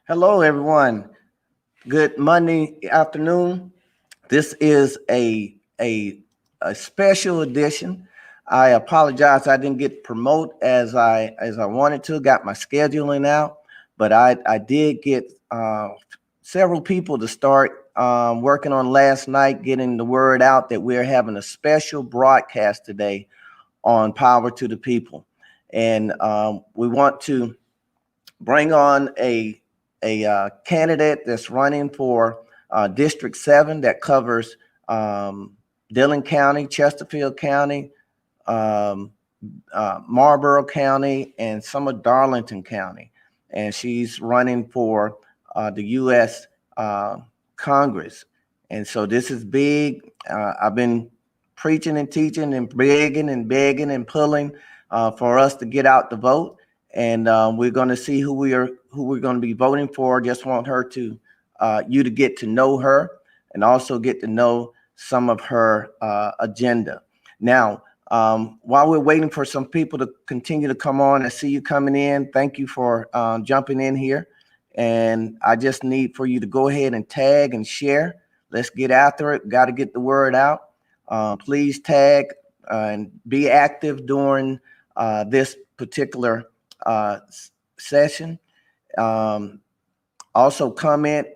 Hello, everyone. Good Monday afternoon. This is a special edition. I apologize I didn't get promote as I wanted to. Got my scheduling out, but I did get several people to start working on last night, getting the word out that we're having a special broadcast today on Power to the People, and we want to bring on a candidate that's running for District 7 that covers Dillon County, Chesterfield County, um, Marlboro County, and some of Darlington County. And she's running for the U.S. Congress. And so this is big. I've been preaching and teaching and begging and pulling for us to get out the vote, and we're going to see who we're going to be voting for. Just want her to you to get to know her and also get to know some of her agenda. Now, while we're waiting for some people to continue to come on, I see you coming in. Thank you for jumping in here. And I just need for you to go ahead and tag and share. Let's get after it. Got to get the word out. Please tag and be active during this particular session. Also comment,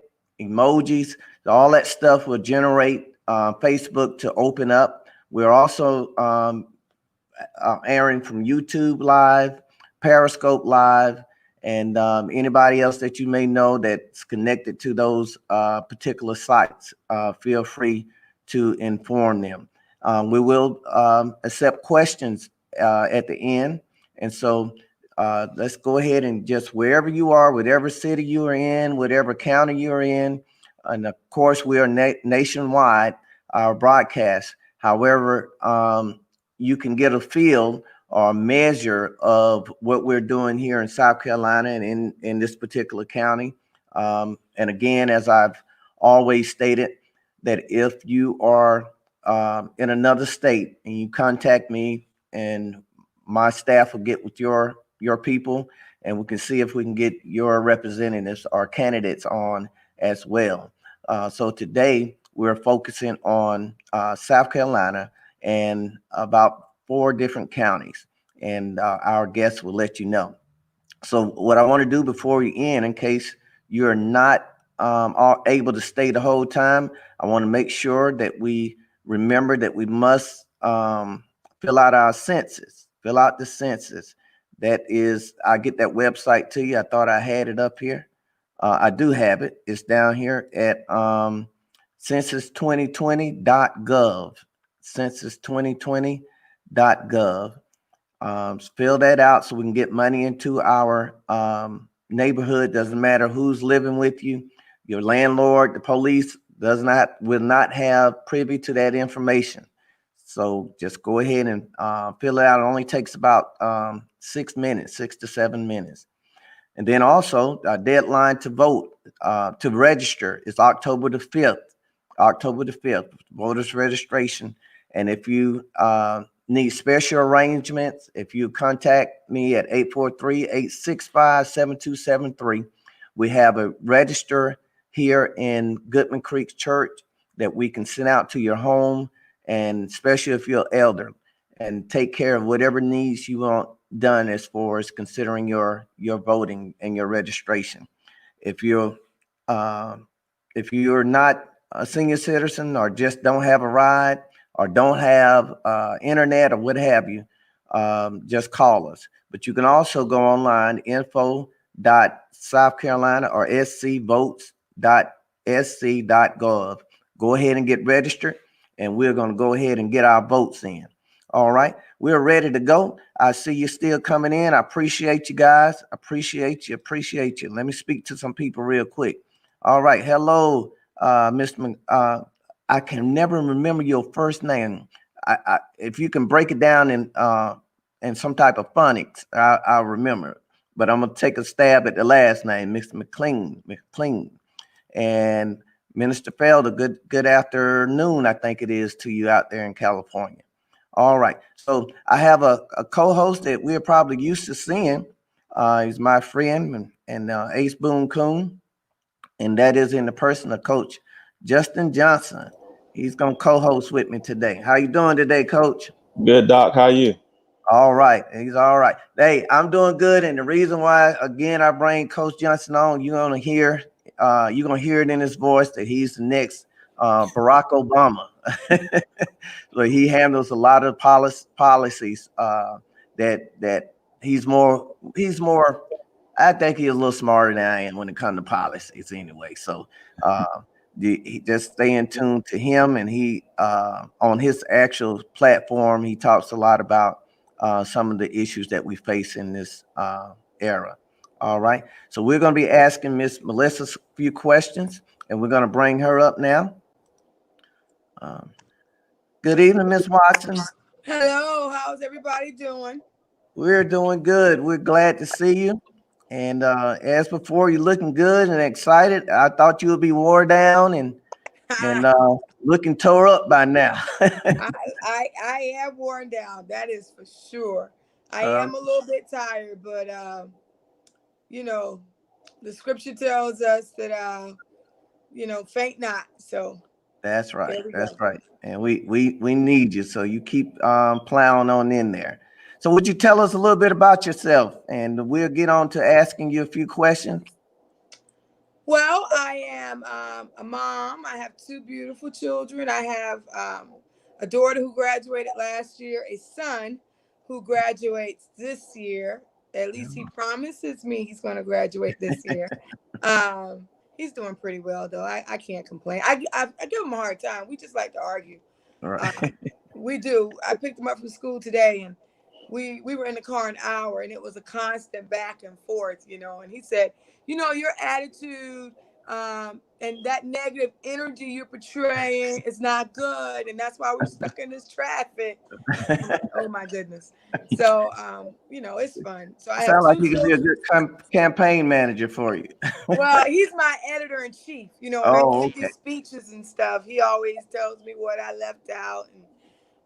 emojis, all that stuff will generate Facebook to open up. We're also airing from YouTube Live, Periscope Live, and anybody else that you may know that's connected to those particular sites. Feel free to inform them. We will accept questions at the end. And so let's go ahead and just wherever you are, whatever city you are in, whatever county you're in, and of course we are nationwide, our broadcast. However, you can get a feel or a measure of what we're doing here in South Carolina and in this particular county. And again, as I've always stated, that if you are in another state and you contact me, and my staff will get with your people, and we can see if we can get your representatives or candidates on as well. So today we're focusing on South Carolina and about 4 different counties, and our guests will let you know. So what I want to do before we end, in case you're not able to stay the whole time, I want to make sure that we remember that we must fill out our census, fill out the census. That is, I get that website to you. I thought I had it up here. I do have it. It's down here at census2020.gov, census2020.gov. Fill that out so we can get money into our neighborhood. Doesn't matter who's living with you. Your landlord, the police will not have privy to that information. So just go ahead and fill it out. It only takes about 6 minutes, 6 to 7 minutes. And then also a deadline to vote, to register is October the 5th, voters registration. And if you need special arrangements, if you contact me at 843-865-7273, we have a register here in Goodman Creek Church that we can send out to your home, and especially if you're elder, and take care of whatever needs you want done as far as considering your voting and your registration. If you're not a senior citizen or just don't have a ride or don't have internet or what have you, just call us. But you can also go online, info.southcarolina or scvotes.sc.gov. Go ahead and get registered, and we're going to go ahead and get our votes in. All right, we're ready to go. I see you still coming in. I appreciate you guys. Appreciate you. Let me speak to some people real quick. All right, hello, Mr. I can never remember your first name. If you can break it down in some type of phonics, I'll remember it. But I'm gonna take a stab at the last name, Mr. McLean. And Minister Felder, good afternoon, I think it is to you out there in California. All right, so I have a co-host that we're probably used to seeing. He's my friend and Ace Boone Coon. and that is in the person of Coach Justin Johnson. He's going to co-host with me today. How you doing today, Coach? Good, Doc. How you? All right. He's all right. Hey, I'm doing good. And the reason why, again, I bring Coach Johnson on, you're going to hear it in his voice that he's the next Barack Obama. So he handles a lot of policies that he's more, I think he's a little smarter than I am when it comes to policies anyway. So he just stay in tune to him, and he on his actual platform, he talks a lot about some of the issues that we face in this era. All right. So we're going to be asking Miss Mellissa a few questions, and we're going to bring her up now. Good evening, Miss Watson. Hello. How's everybody doing? We're doing good. We're glad to see you. And as before, you're looking good and excited. I thought you would be wore down and looking tore up by now. I am worn down. That is for sure. I am a little bit tired, but the scripture tells us that faint not. So that's right. That's right. And we need you. So you keep plowing on in there. So would you tell us a little bit about yourself, and we'll get on to asking you a few questions. Well, I am a mom. I have 2 beautiful children. I have a daughter who graduated last year, a son who graduates this year. At least he promises me he's going to graduate this year. He's doing pretty well, though. I can't complain. I give him a hard time. We just like to argue. Right. We do. I picked him up from school today, and we were in the car an hour, and it was a constant back and forth, and he said, your attitude and that negative energy you're portraying is not good, and that's why we're stuck in this traffic. Like, oh my goodness. So it's fun. So I sound like he could be a good campaign manager for you. Well, he's my editor-in-chief. When I give these speeches and stuff, he always tells me what I left out and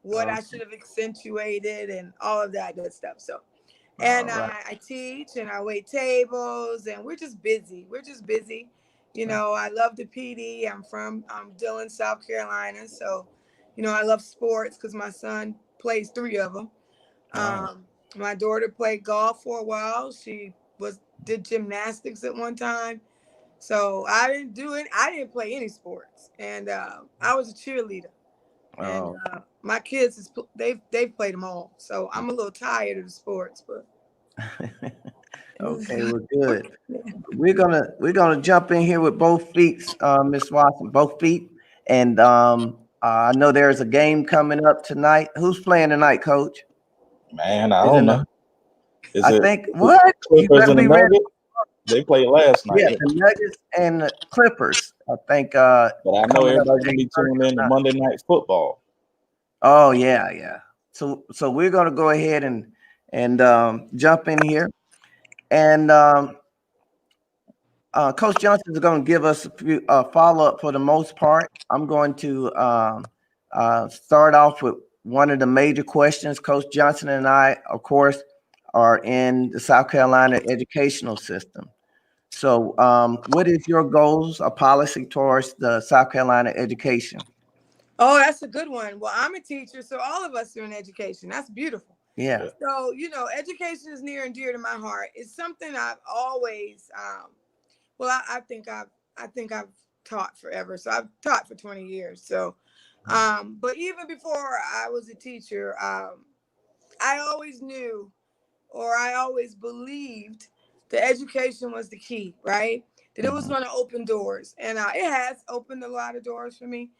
what I should have accentuated and all of that good stuff. So, and I teach and I wait tables, and we're just busy. I love the PD. I'm from Dillon, South Carolina. So, I love sports because my son plays 3 of them. My daughter played golf for a while. She did gymnastics at one time. So I didn't play any sports, and I was a cheerleader. And my kids they've played them all, so I'm a little tired of the sports, but okay, well, good. We're gonna jump in here with both feet, Miss Watson, both feet, and I know there's a game coming up tonight. Who's playing tonight, Coach? Man, I don't know. I think what? Clippers and the Nuggets. They played last night. Yeah, the Nuggets and the Clippers. I think. But I know everybody's gonna be tuning in to Monday Night Football. Oh yeah. So we're gonna go ahead and jump in here, and Coach Johnson is going to give us a few follow-up for the most part. I'm going to start off with one of the major questions. Coach Johnson and I, of course, are in the South Carolina educational system. So what is your goals or policy towards the South Carolina education? Oh, that's a good one. Well, I'm a teacher, so all of us are in education. That's beautiful. Yeah. So, education is near and dear to my heart. It's something I've always I think I've taught forever. So I've taught for 20 years. So, but even before I was a teacher, I always knew, or I always believed, that education was the key, right? That it was going to open doors, and it has opened a lot of doors for me.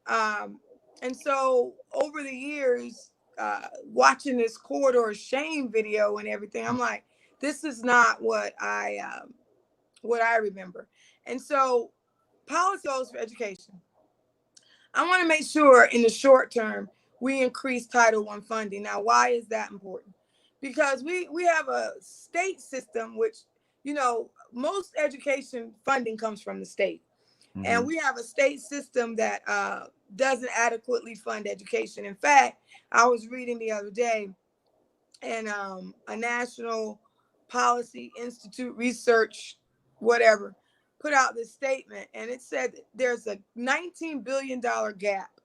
And so over the years, watching this corridor shame video and everything, I'm like, this is not what I remember. And so policy goals for education. I want to make sure in the short term, we increase Title I funding. Now, why is that important? Because we have a state system, which, most education funding comes from the state. Mm-hmm. And we have a state system that doesn't adequately fund education. In fact, I was reading the other day, and a National Policy Institute research, whatever, put out this statement, and it said there's a $19 billion gap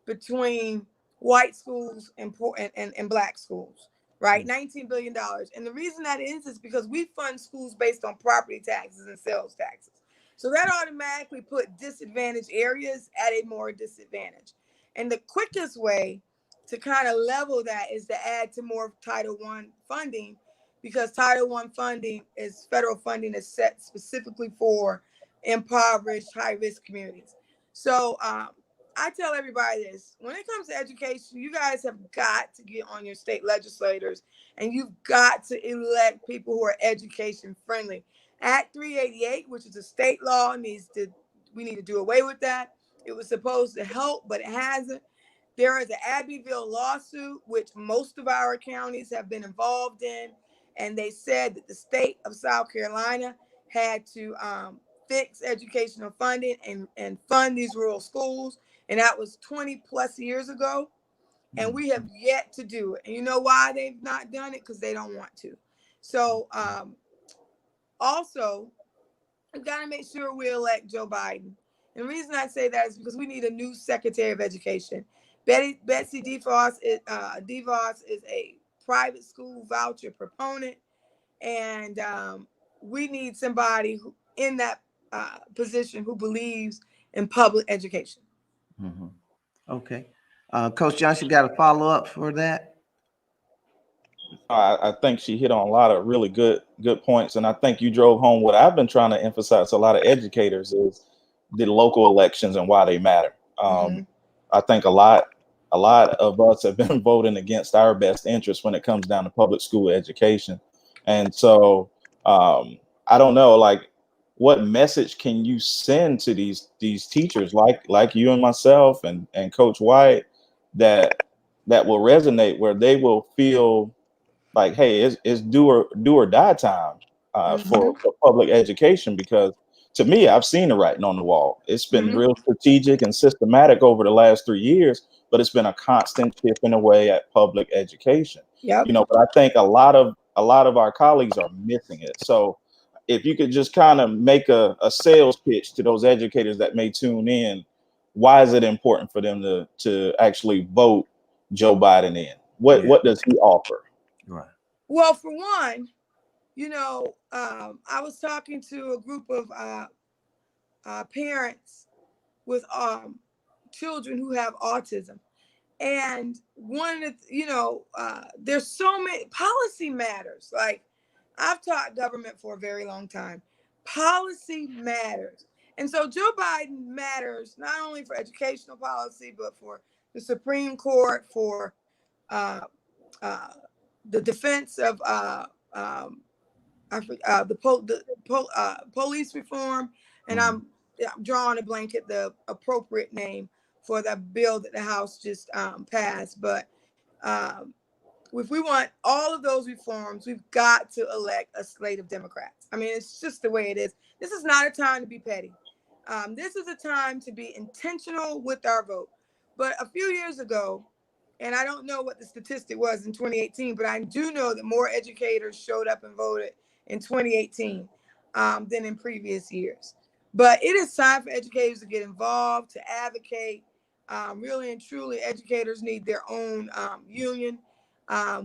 between white schools and poor and black schools, right? $19 billion. And the reason that is because we fund schools based on property taxes and sales taxes. So that automatically put disadvantaged areas at a more disadvantage. And the quickest way to kind of level that is to add to more Title I funding, because Title I funding is federal funding is set specifically for impoverished, high-risk communities. So I tell everybody this: when it comes to education, you guys have got to get on your state legislators, and you've got to elect people who are education friendly. Act 388, which is a state law, we need to do away with that. It was supposed to help, but it hasn't. There is an Abbeville lawsuit, which most of our counties have been involved in, and they said that the state of South Carolina had to fix educational funding and fund these rural schools. And that was 20 plus years ago. And we have yet to do it. And you know why they've not done it? Because they don't want to. So also, we've got to make sure we elect Joe Biden. And the reason I say that is because we need a new Secretary of Education. Betsy DeVos is a private school voucher proponent. And we need somebody who, in that position, who believes in public education. Mm-hmm. Okay. Coach Johnson, got a follow up for that? I think she hit on a lot of really good points, and I think you drove home what I've been trying to emphasize to a lot of educators is the local elections and why they matter. I think a lot of us have been voting against our best interests when it comes down to public school education, and so I don't know, like, what message can you send to these teachers like you and myself and Coach White that will resonate, where they will feel like, hey, it's do or die time for public education? Because to me, I've seen the writing on the wall. It's been real strategic and systematic over the last 3 years, but it's been a constant chipping away at public education. Yep. You know, but I think a lot of our colleagues are missing it. So if you could just kind of make a sales pitch to those educators that may tune in, why is it important for them to actually vote Joe Biden in? What does he offer? Right. Well, for one, you know, I was talking to a group of parents with children who have autism. And one of the, you know, there's so many policy matters. Like, I've taught government for a very long time. Policy matters. And so Joe Biden matters not only for educational policy, but for the Supreme Court, for the defense of police reform. And I'm drawing a blanket, the appropriate name for the bill that the House just passed. But if we want all of those reforms, we've got to elect a slate of Democrats. I mean, it's just the way it is. This is not a time to be petty. This is a time to be intentional with our vote. But a few years ago, and I don't know what the statistic was in 2018, but I do know that more educators showed up and voted in 2018 than in previous years. But it is time for educators to get involved, to advocate. Really and truly, educators need their own union.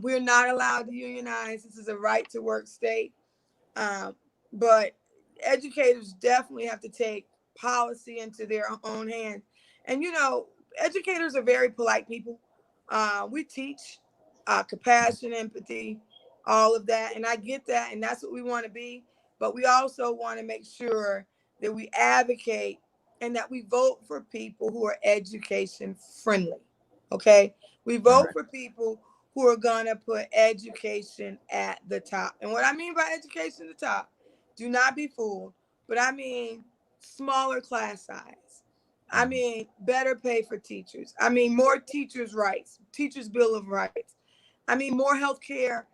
We're not allowed to unionize. This is a right to work state. But educators definitely have to take policy into their own hands. And, you know, educators are very polite people. We teach compassion, empathy, all of that. And I get that. And that's what we want to be. But we also want to make sure that we advocate and that we vote for people who are education friendly. Okay. We vote for people who are going to put education at the top. And what I mean by education at the top, do not be fooled, but I mean smaller class size. I mean better pay for teachers. I mean more teachers' rights, teachers' bill of rights. I mean more healthcare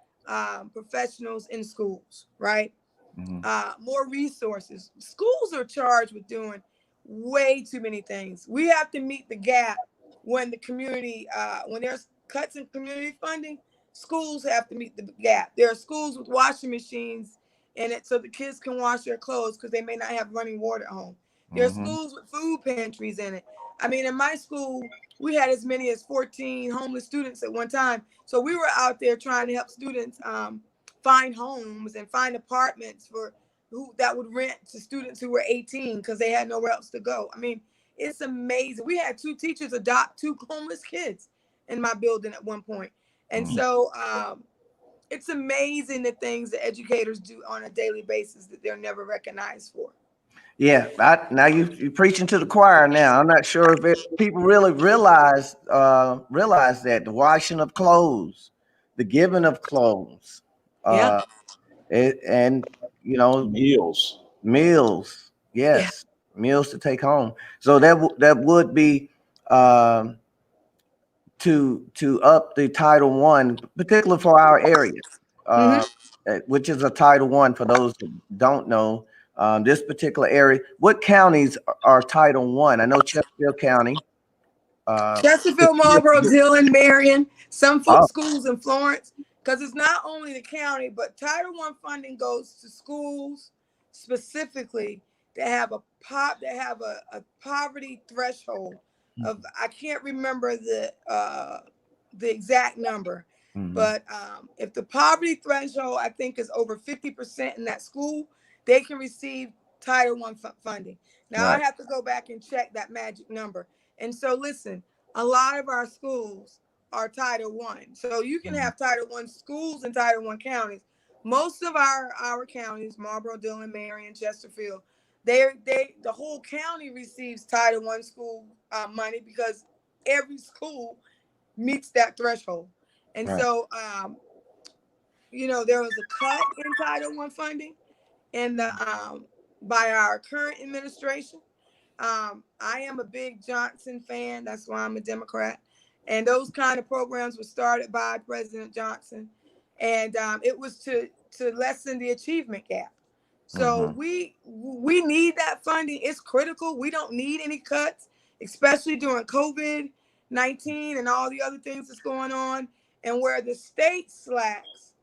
professionals in schools, right? More resources. Schools are charged with doing way too many things. We have to meet the gap when the community, when there's cuts in community funding, schools have to meet the gap. There are schools with washing machines and so the kids can wash their clothes because they may not have running water at home. There are schools with food pantries in it. I mean, in my school, we had as many as 14 homeless students at one time. So we were out there trying to help students find homes and find apartments for who that would rent to students who were 18 because they had nowhere else to go. I mean, it's amazing. We had 2 teachers adopt 2 homeless kids in my building at one point. And so it's amazing the things that educators do on a daily basis that they're never recognized for. Yeah, now you're preaching to the choir. Now I'm not sure if people really realize that the washing of clothes, the giving of clothes, Yeah. and meals, yes, meals to take home. So that would be to up the Title I, particularly for our area, which is a Title I for those who don't know. This particular area, what counties are Title I? I know Chesterfield County. Chesterfield, Marlboro, Dillon, Marion, some Oh, schools in Florence, because it's not only the county, but Title I funding goes to schools specifically that have a poverty threshold of, I can't remember the exact number, but if the poverty threshold I think is over 50% in that school, they can receive Title I funding. Now I have to go back and check that magic number. And so listen, a lot of our schools are Title I. So you can have Title I schools and Title I counties. Most of our counties, Marlboro, Dillon, Marion, Chesterfield, the whole county receives Title I school money because every school meets that threshold. And so there was a cut in Title I funding in the by our current administration. I am a big Johnson fan. That's why I'm a Democrat. And those kind of programs were started by President Johnson. And it was to lessen the achievement gap. So we need that funding. It's critical. We don't need any cuts, especially during COVID-19 and all the other things that's going on. And where the state slacks,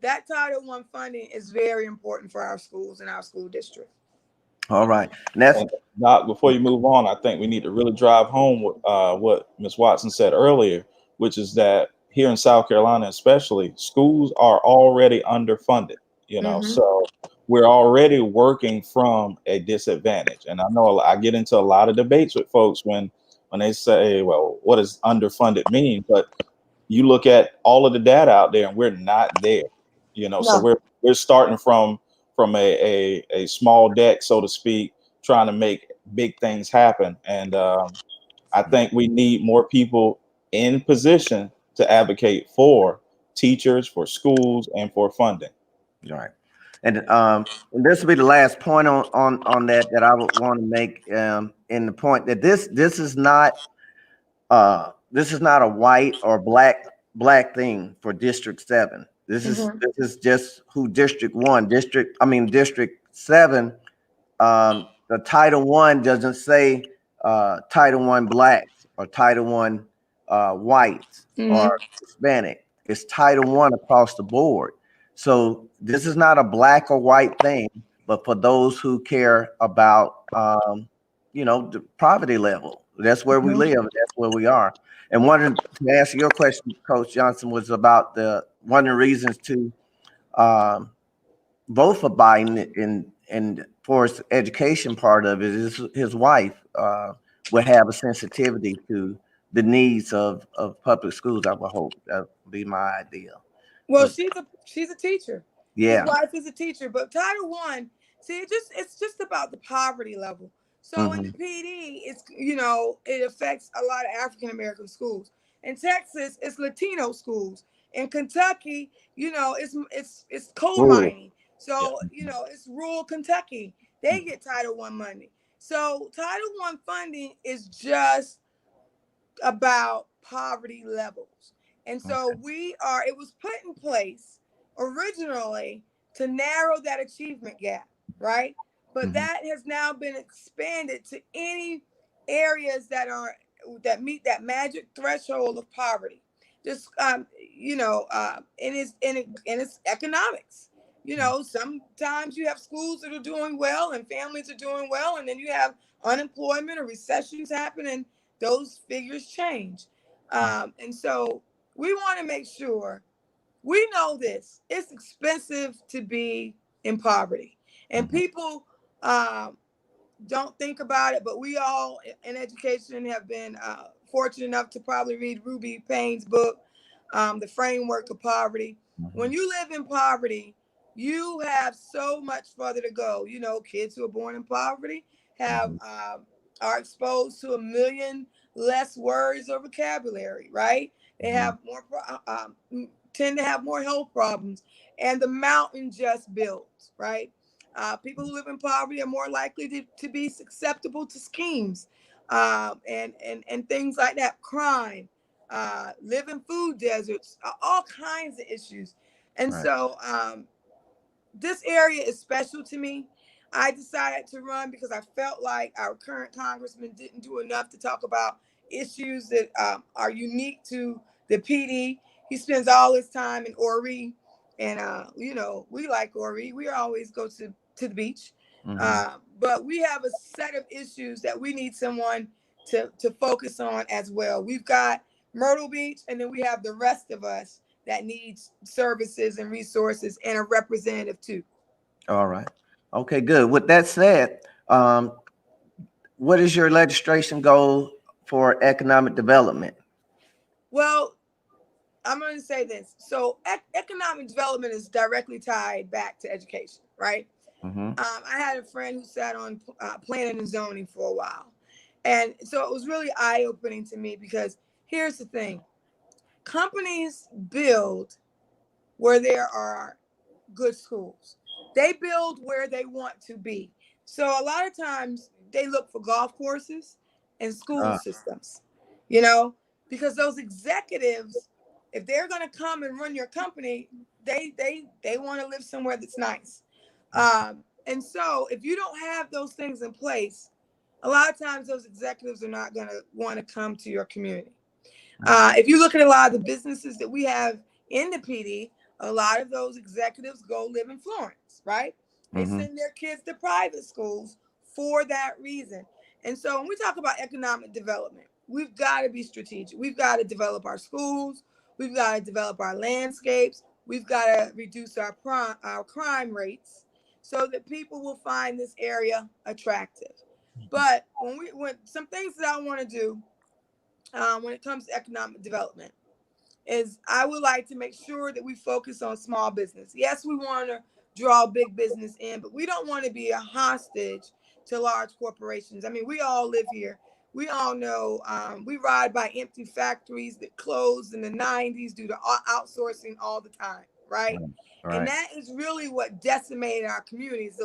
that Title I funding is very important for our schools and our school district. All right. And that's Doc, before you move on, I think we need to really drive home what Ms. Watson said earlier, which is that here in South Carolina, especially, schools are already underfunded, so we're already working from a disadvantage. And I know I get into a lot of debates with folks when they say, well, what does underfunded mean? But you look at all of the data out there and we're not there, so we're starting from a small deck, so to speak, trying to make big things happen. And I think we need more people in position to advocate for teachers, for schools, and for funding. right. And this will be the last point on that I would want to make, in the point that this is not a white or black thing for District 7. This is just who District 7. The Title I doesn't say Title I blacks or Title I whites or Hispanic. It's Title I across the board. So this is not a black or white thing, but for those who care about the poverty level. That's where we live. That's where we are. And to answer your question, Coach Johnson, was about one of the reasons to vote for Biden and for his education part of it is his wife will have a sensitivity to the needs of public schools. I would hope that would be my idea. Well, she's a teacher. Yeah. His wife is a teacher, but Title I, see, it's just about the poverty level. So in the PD, it affects a lot of African American schools. In Texas, it's Latino schools. In Kentucky, it's coal mining. So it's rural Kentucky. They get Title I money. So Title I funding is just about poverty levels. And so it was put in place originally to narrow that achievement gap, right? But that has now been expanded to any areas that meet that magic threshold of poverty. Just in its economics. you know, sometimes you have schools that are doing well and families are doing well, and then you have unemployment or recessions happen, and those figures change. And so we want to make sure we know this. It's expensive to be in poverty, and people don't think about it, but we all in education have been fortunate enough to probably read Ruby Payne's book, The Framework of Poverty. When you live in poverty, you have so much further to go. You know, kids who are born in poverty have are exposed to 1 million less words or vocabulary, right? They have more tend to have more health problems, and the mountain just builds, right? People who live in poverty are more likely to be susceptible to schemes and things like that, crime, live in food deserts, all kinds of issues. And so this area is special to me. I decided to run because I felt like our current congressman didn't do enough to talk about issues that are unique to the PD. He spends all his time in Horry, and you know, we like Horry. We always go to the beach, but we have a set of issues that we need someone to focus on as well. We've got Myrtle Beach, and then we have the rest of us that needs services and resources and a representative too. All right. Okay, good. With that said, what is your legislation goal for economic development? Well, I'm going to say this. So economic development is directly tied back to education, right? I had a friend who sat on planning and zoning for a while. And so it was really eye-opening to me because here's the thing. Companies build where there are good schools. They build where they want to be. So a lot of times they look for golf courses and school systems, you know, because those executives, if they're going to come and run your company, they want to live somewhere that's nice. And so if you don't have those things in place, a lot of times those executives are not going to want to come to your community. If you look at a lot of the businesses that we have in the PD, a lot of those executives go live in Florence, right? They send their kids to private schools for that reason. And so when we talk about economic development, we've got to be strategic. We've got to develop our schools. We've got to develop our landscapes. We've got to reduce our crime rates so that people will find this area attractive. But when some things that I want to do when it comes to economic development is I would like to make sure that we focus on small business. Yes, we want to draw big business in, but we don't want to be a hostage to large corporations. I mean, we all live here. We all know we ride by empty factories that closed in the 90s due to outsourcing all the time, right? And that is really what decimated our communities.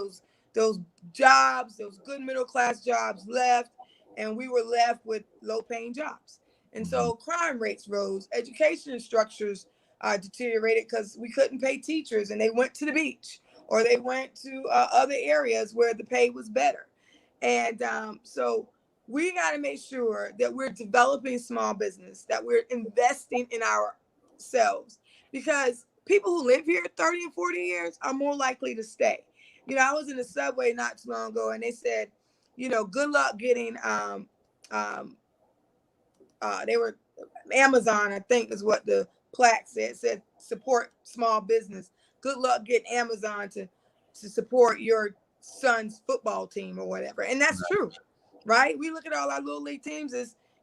Those jobs, those good middle class jobs left, and we were left with low paying jobs. And so crime rates rose, education structures deteriorated because we couldn't pay teachers and they went to the beach or they went to other areas where the pay was better. And so we got to make sure that we're developing small business, that we're investing in ourselves, because people who live here 30 and 40 years are more likely to stay. You know, I was in the subway not too long ago and they said, you know, good luck getting they were Amazon, I think is what the plaque said support small business. Good luck getting Amazon to support your son's football team or whatever. And that's true, right? We look at all our little league teams,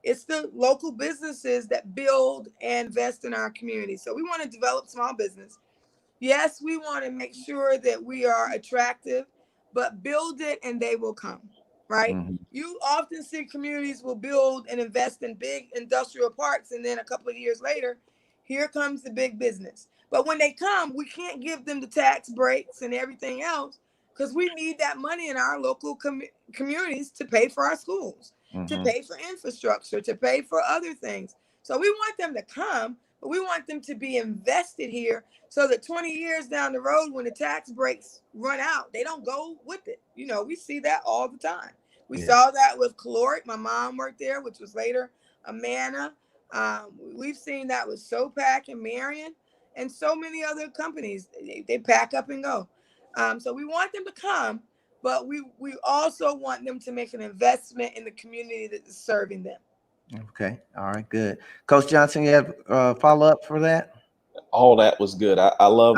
it's the local businesses that build and invest in our community. So we want to develop small business. Yes, we want to make sure that we are attractive, but build it and they will come. Right? You often see communities will build and invest in big industrial parks, and then a couple of years later, here comes the big business. But when they come, we can't give them the tax breaks and everything else because we need that money in our local communities to pay for our schools, to pay for infrastructure, to pay for other things. So we want them to come, but we want them to be invested here so that 20 years down the road, when the tax breaks run out, they don't go with it. You know, we see that all the time. We saw that with Caloric. My mom worked there, which was later Amana. We've seen that with SOPAC and Marion. and so many other companies. They pack up and go. So we want them to come, but we also want them to make an investment in the community that is serving them. Okay. All right. Good. Coach Johnson, you have follow up for that? All that was good. I love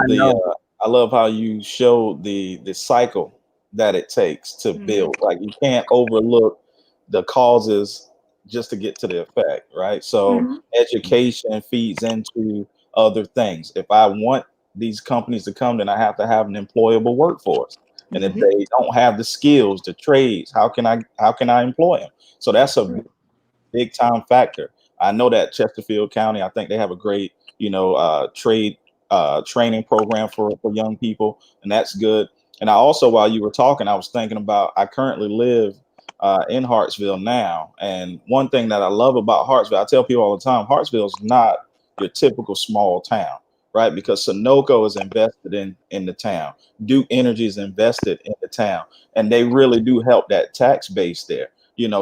I love how you showed the cycle that it takes to build. Like, you can't overlook the causes just to get to the effect, right? So education feeds into other things. If I want these companies to come, then I have to have an employable workforce. And if they don't have the skills, the trades, how can I employ them? So that's a big time factor. I know that Chesterfield County, I think they have a great, trade training program for young people, and that's good. And I also, while you were talking, I was thinking about, I currently live in Hartsville now. And one thing that I love about Hartsville, I tell people all the time, Hartsville is not your typical small town, right? Because Sunoco is invested in the town. Duke Energy is invested in the town, and they really do help that tax base there.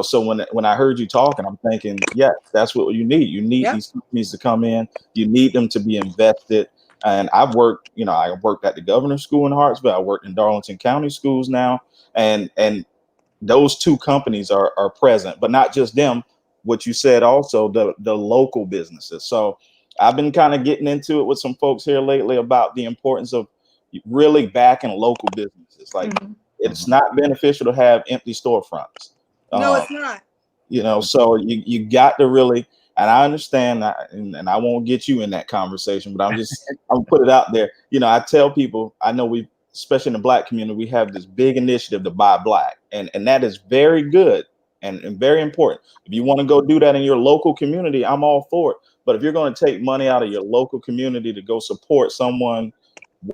So when I heard you talking, I'm thinking, yes, that's what you need. You need these companies to come in. You need them to be invested. And I've worked, I worked at the governor's school in Hartsville. I worked in Darlington County schools now. And those two companies are present, but not just them. What you said also, the local businesses. So I've been kind of getting into it with some folks here lately about the importance of really backing local businesses. Like, it's not beneficial to have empty storefronts. No, it's not. So you got to really, and I understand that, and I won't get you in that conversation, but I'm put it out there. I tell people, I know especially in the Black community, we have this big initiative to buy Black, and that is very good and very important. If you want to go do that in your local community, I'm all for it. But if you're going to take money out of your local community to go support someone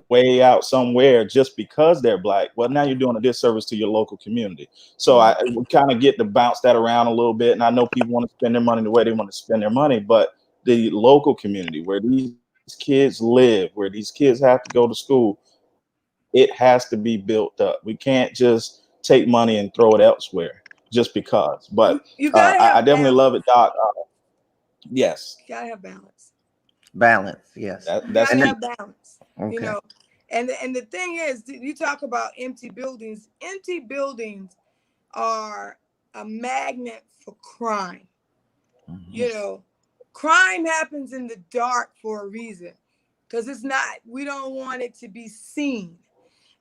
way out somewhere just because they're Black, well, now you're doing a disservice to your local community. So I kind of get to bounce that around a little bit. And I know people want to spend their money the way they want to spend their money, but the local community where these kids live, where these kids have to go to school, it has to be built up. We can't just take money and throw it elsewhere just because. But I definitely love it, Doc. Yes. You gotta have balance. Balance, yes. That's gotta have balance. Okay. And the thing is, you talk about empty buildings. Empty buildings are a magnet for crime. Crime happens in the dark for a reason, because we don't want it to be seen.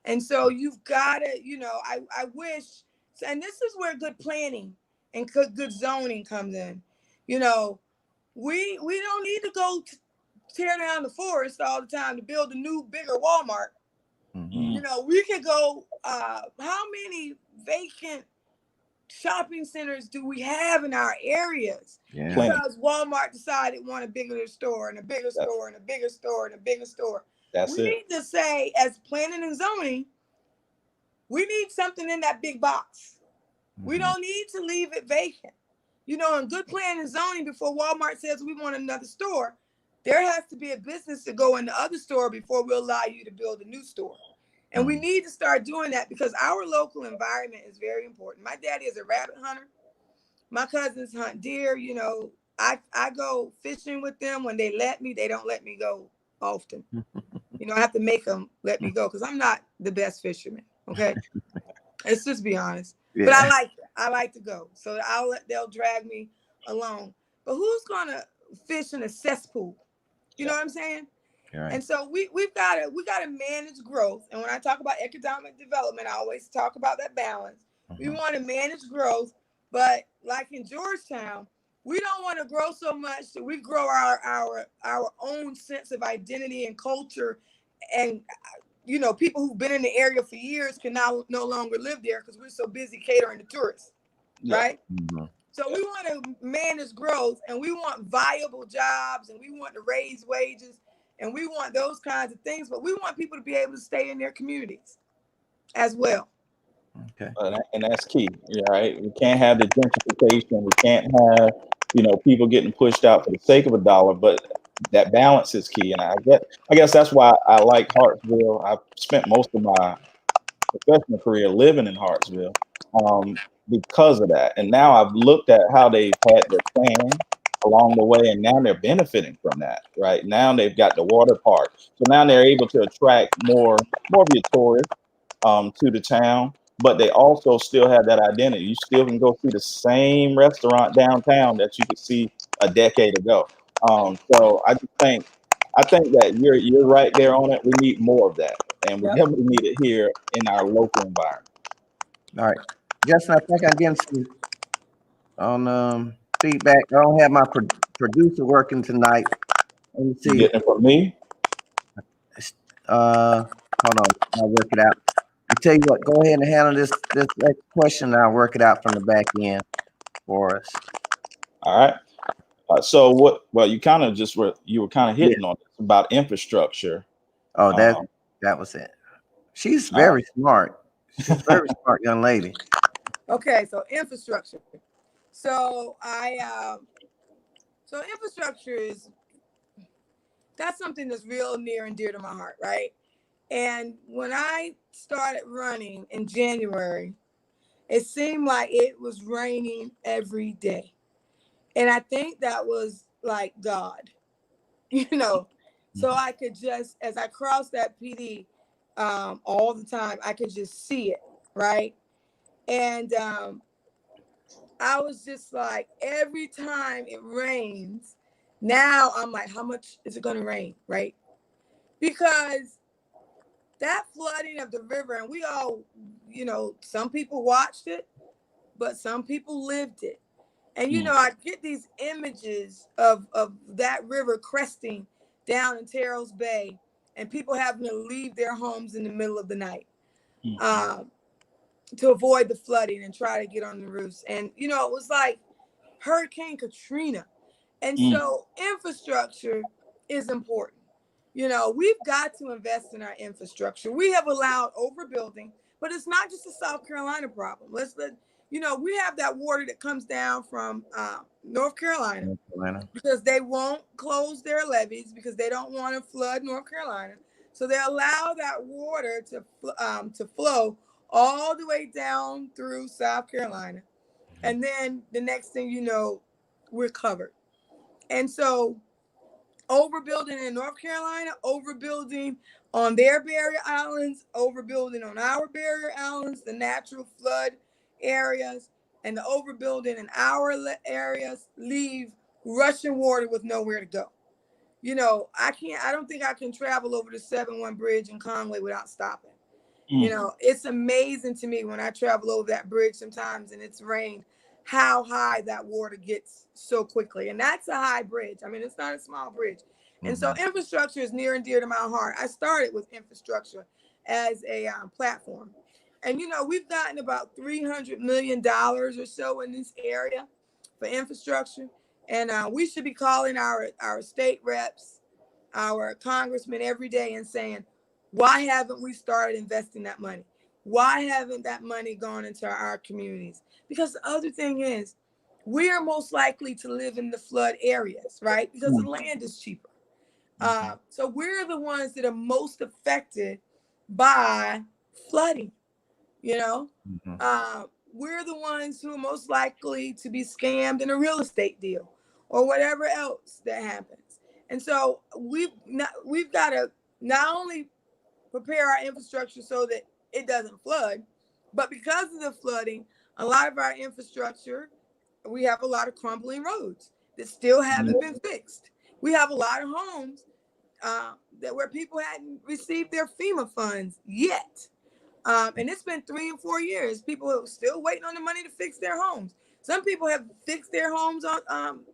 And so you've got to, I wish, and this is where good planning and good zoning comes in. We don't need to go tear down the forest all the time to build a new, bigger Walmart. We could go, how many vacant shopping centers do we have in our areas? Yeah. Because Walmart decided it wanted a bigger store and a bigger store and a bigger store and a bigger store. We need to say, as planning and zoning, we need something in that big box. We don't need to leave it vacant. In good planning and zoning, before Walmart says we want another store, there has to be a business to go in the other store before we'll allow you to build a new store. And we need to start doing that, because our local environment is very important. My daddy is a rabbit hunter. My cousins hunt deer. I go fishing with them when they let me. They don't let me go often. I have to make them let me go, because I'm not the best fisherman. Okay. Let's just be honest. Yeah. But I like to go. So they'll drag me along. But who's going to fish in a cesspool? You know what I'm saying? Right. And so we gotta manage growth. And when I talk about economic development, I always talk about that balance. We want to manage growth, but like in Georgetown, we don't want to grow so much that we grow our own sense of identity and culture. And people who've been in the area for years can now no longer live there because we're so busy catering to tourists, right? So we want to manage growth, and we want viable jobs, and we want to raise wages, and we want those kinds of things, but we want people to be able to stay in their communities as well. Okay. And that's key, right? We can't have the gentrification. We can't have, people getting pushed out for the sake of a dollar, but that balance is key. And I guess that's why I like Hartsville. I've spent most of my professional career living in Hartsville because of that. And now I've looked at how they've had their plan along the way, and now they're benefiting from that. Right now, they've got the water park, so now they're able to attract more of your tourists to the town. But they also still have that identity. You still can go see the same restaurant downtown that you could see a decade ago. So I think that you're right there on it. We need more of that, and we Yep. definitely need it here in our local environment. All right. Justin, I think I'm getting some feedback. I don't have my producer working tonight. Let me You see. getting it from me? Hold on. I'll work it out. I tell you what, go ahead and handle this next question, and I'll work it out from the back end for us. All right. So what? Well, you kind of just you were kind of hitting on it about infrastructure. Oh, Um, that was it. She's all right. very smart. She's a very smart young lady. Okay, so infrastructure. So so infrastructure that's something that's real near and dear to my heart, right? And when I started running in January, it seemed like it was raining every day. And I think that was like God, you know. So I could just, as I crossed that PD all the time, I could just see it, right? And I was just like, every time it rains, now I'm like, how much is it going to rain, right? Because that flooding of the river, and we all, some people watched it, but some people lived it. And, I get these images of that river cresting down in Terrell's Bay and people having to leave their homes in the middle of the night to avoid the flooding and try to get on the roofs. And, it was like Hurricane Katrina. And so infrastructure is important. We've got to invest in our infrastructure. We have allowed overbuilding, but it's not just a South Carolina problem. We have that water that comes down from North Carolina because they won't close their levees because they don't want to flood North Carolina. So they allow that water to flow all the way down through South Carolina. And then the next thing you know, we're covered. And so overbuilding in North Carolina, overbuilding on their barrier islands, overbuilding on our barrier islands, the natural flood areas, and the overbuilding in our areas leave rushing water with nowhere to go. I don't think I can travel over the 7-1 bridge in Conway without stopping. It's amazing to me when I travel over that bridge sometimes and it's rained, how high that water gets so quickly. And that's a high bridge. I mean, it's not a small bridge. And so infrastructure is near and dear to my heart. I started with infrastructure as a platform. And, we've gotten about $300 million or so in this area for infrastructure. And we should be calling our state reps, our congressmen every day and saying, why haven't we started investing that money? Why haven't that money gone into our communities? Because the other thing is, we are most likely to live in the flood areas, right? Because the land is cheaper. So we're the ones that are most affected by flooding, we're the ones who are most likely to be scammed in a real estate deal or whatever else that happens. And so we've got to not only prepare our infrastructure so that it doesn't flood, but because of the flooding, a lot of our infrastructure, we have a lot of crumbling roads that still haven't been fixed. We have a lot of homes where people hadn't received their FEMA funds yet. And it's been 3 and 4 years. People are still waiting on the money to fix their homes. Some people have fixed their homes on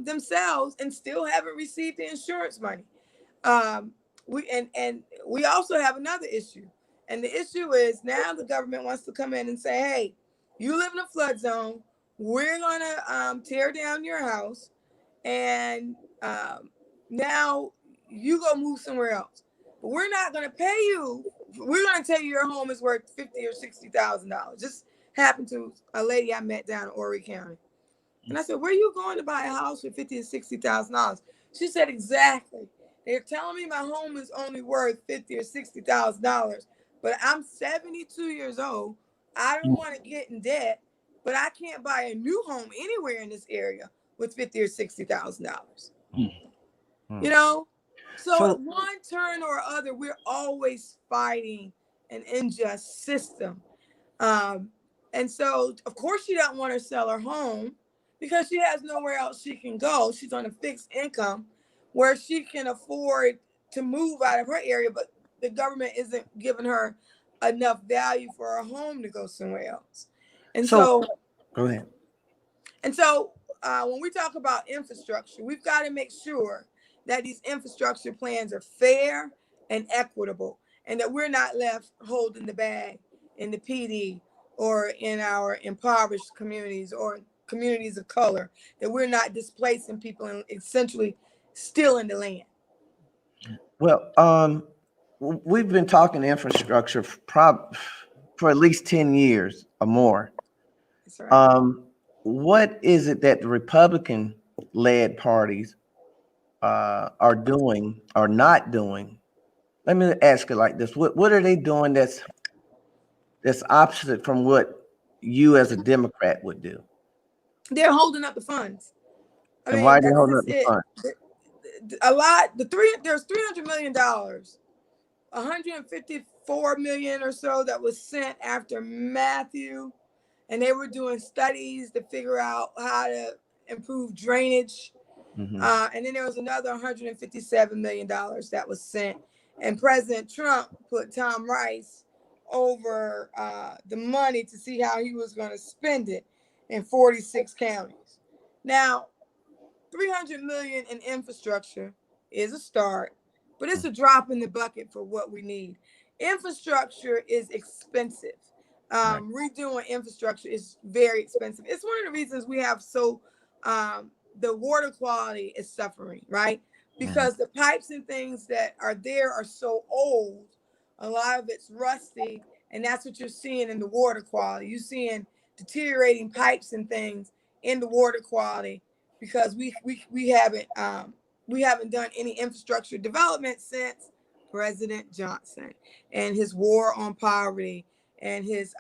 themselves and still haven't received the insurance money. We also have another issue. And the issue is now the government wants to come in and say, hey, you live in a flood zone. We're going to tear down your house. And now you go move somewhere else. But we're not going to pay you. We're going to tell you your home is worth $50,000 or $60,000. Just happened to a lady I met down in Horry County. And I said, where are you going to buy a house for $50,000 or $60,000? She said, exactly. They're telling me my home is only worth $50,000 or $60,000, but I'm 72 years old. I don't want to get in debt, but I can't buy a new home anywhere in this area. with $50,000 or $60,000. Hmm. You know, so So- at one turn or other, we're always fighting an unjust system. And so, of course, she doesn't want to sell her home because she has nowhere else she can go. She's on a fixed income where she can afford to move out of her area, but the government isn't giving her enough value for her home to go somewhere else. And so go ahead. And so when we talk about infrastructure, we've got to make sure that these infrastructure plans are fair and equitable, and that we're not left holding the bag in the PD or in our impoverished communities or communities of color, that we're not displacing people and essentially stealing the land. Well, we've been talking infrastructure for at least 10 years or more. That's right. What is it that the Republican-led parties are doing or not doing? Let me ask it like this: What are they doing that's opposite from what you as a Democrat would do? They're holding up the funds. And why are they holding up the it. funds? There's $300 million, 154 million or so that was sent after Matthew, and they were doing studies to figure out how to improve drainage. And then there was another $157 million that was sent, and President Trump put Tom Rice over the money to see how he was going to spend it in 46 counties. Now, 300 million in infrastructure is a start, but it's a drop in the bucket for what we need. Infrastructure is expensive. Redoing infrastructure is very expensive. It's one of the reasons we have the water quality is suffering, right? Because the pipes and things that are there are so old, a lot of it's rusty, and that's what you're seeing in the water quality. You're seeing deteriorating pipes and things in the water quality because we haven't done any infrastructure development since President Johnson and his war on poverty and his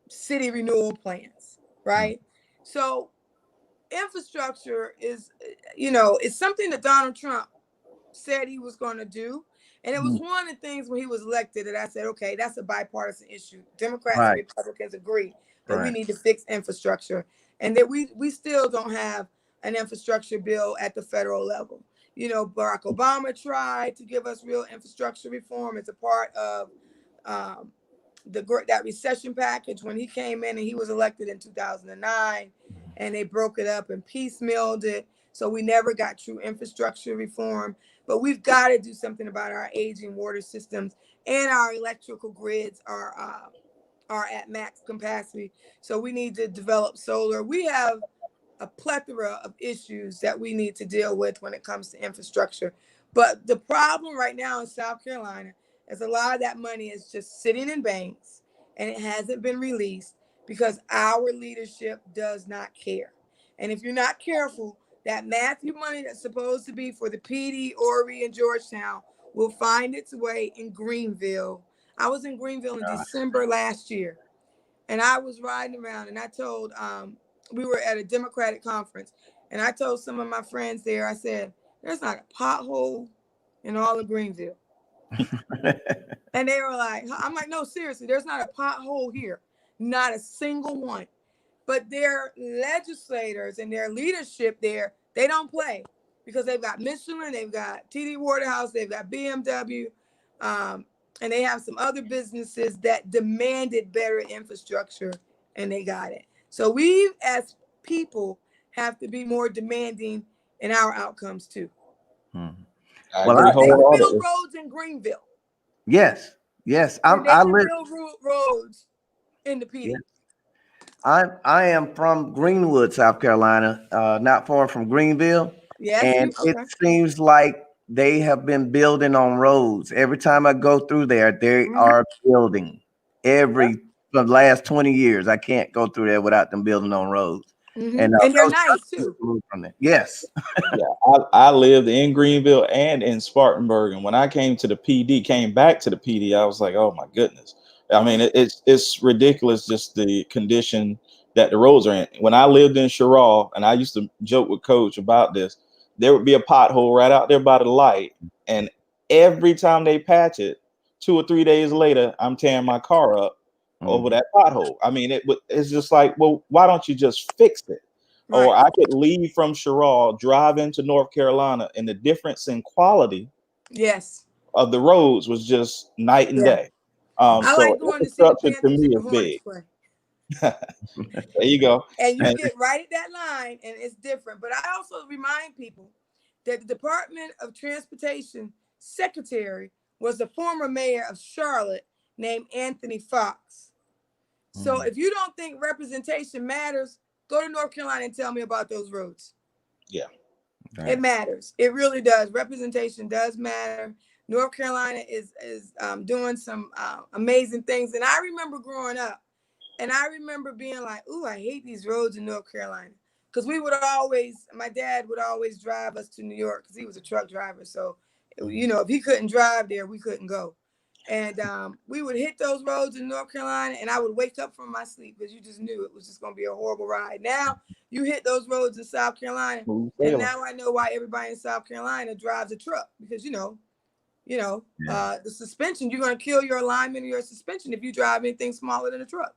city renewal plans, right? So infrastructure is, it's something that Donald Trump said he was going to do. And it was one of the things when he was elected that I said, okay, that's a bipartisan issue. Democrats and Republicans agree that we need to fix infrastructure, and that we still don't have an infrastructure bill at the federal level. Barack Obama tried to give us real infrastructure reform as a part of that recession package when he came in and he was elected in 2009, and they broke it up and piecemealed it. So we never got true infrastructure reform. But we've got to do something about our aging water systems, and our electrical grids are at max capacity. So we need to develop solar. We have a plethora of issues that we need to deal with when it comes to infrastructure. But the problem right now in South Carolina is a lot of that money is just sitting in banks, and it hasn't been released because our leadership does not care. And if you're not careful, that Matthew money that's supposed to be for the PD, Horry, and Georgetown will find its way in Greenville. I was in Greenville in December last year, and I was riding around, and I told, we were at a Democratic conference, and I told some of my friends there, I said, there's not a pothole in all of Greenville. And they were like, I'm like, no, seriously, there's not a pothole here, not a single one. But their legislators and their leadership there, they don't play, because they've got Michelin, they've got TD Waterhouse, they've got BMW, and they have some other businesses that demanded better infrastructure, and they got it. So we as people have to be more demanding in our outcomes too. I agree wholeheartedly. They build roads in Greenville. Yes. I live roads in the PD. Yes. I am from Greenwood, South Carolina, not far from Greenville. Yes, and it seems like they have been building on roads. Every time I go through there, they are building for the last 20 years. I can't go through there without them building on roads. And they're nice too. From there. Yes. I lived in Greenville and in Spartanburg, and when I came back to the PD, I was like, oh my goodness. I mean, it's ridiculous, just the condition that the roads are in. When I lived in Sherrall, and I used to joke with Coach about this, there would be a pothole right out there by the light, and every time they patch it, 2 or 3 days later, I'm tearing my car up over that pothole. I mean, it's just like, well, why don't you just fix it? Right. Or I could leave from Sherrall, drive into North Carolina, and the difference in quality Yes. of the roads was just night and day. I So like going to see the infrastructure to Panthers me and the is Hornets big. play. There you go. And you And get right at that line, and it's different. But I also remind people that the Department of Transportation secretary was the former mayor of Charlotte named Anthony Fox. So if you don't think representation matters, go to North Carolina and tell me about those roads. yeah. It matters. It really does. Representation does matter. North Carolina is doing some amazing things. And I remember growing up, and I remember being like, ooh, I hate these roads in North Carolina. Because my dad would always drive us to New York because he was a truck driver. So, you know, if he couldn't drive there, we couldn't go. And we would hit those roads in North Carolina, and I would wake up from my sleep because you just knew it was just going to be a horrible ride. Now you hit those roads in South Carolina, and now I know why everybody in South Carolina drives a truck, because the suspension, you're going to kill your alignment of your suspension if you drive anything smaller than a truck.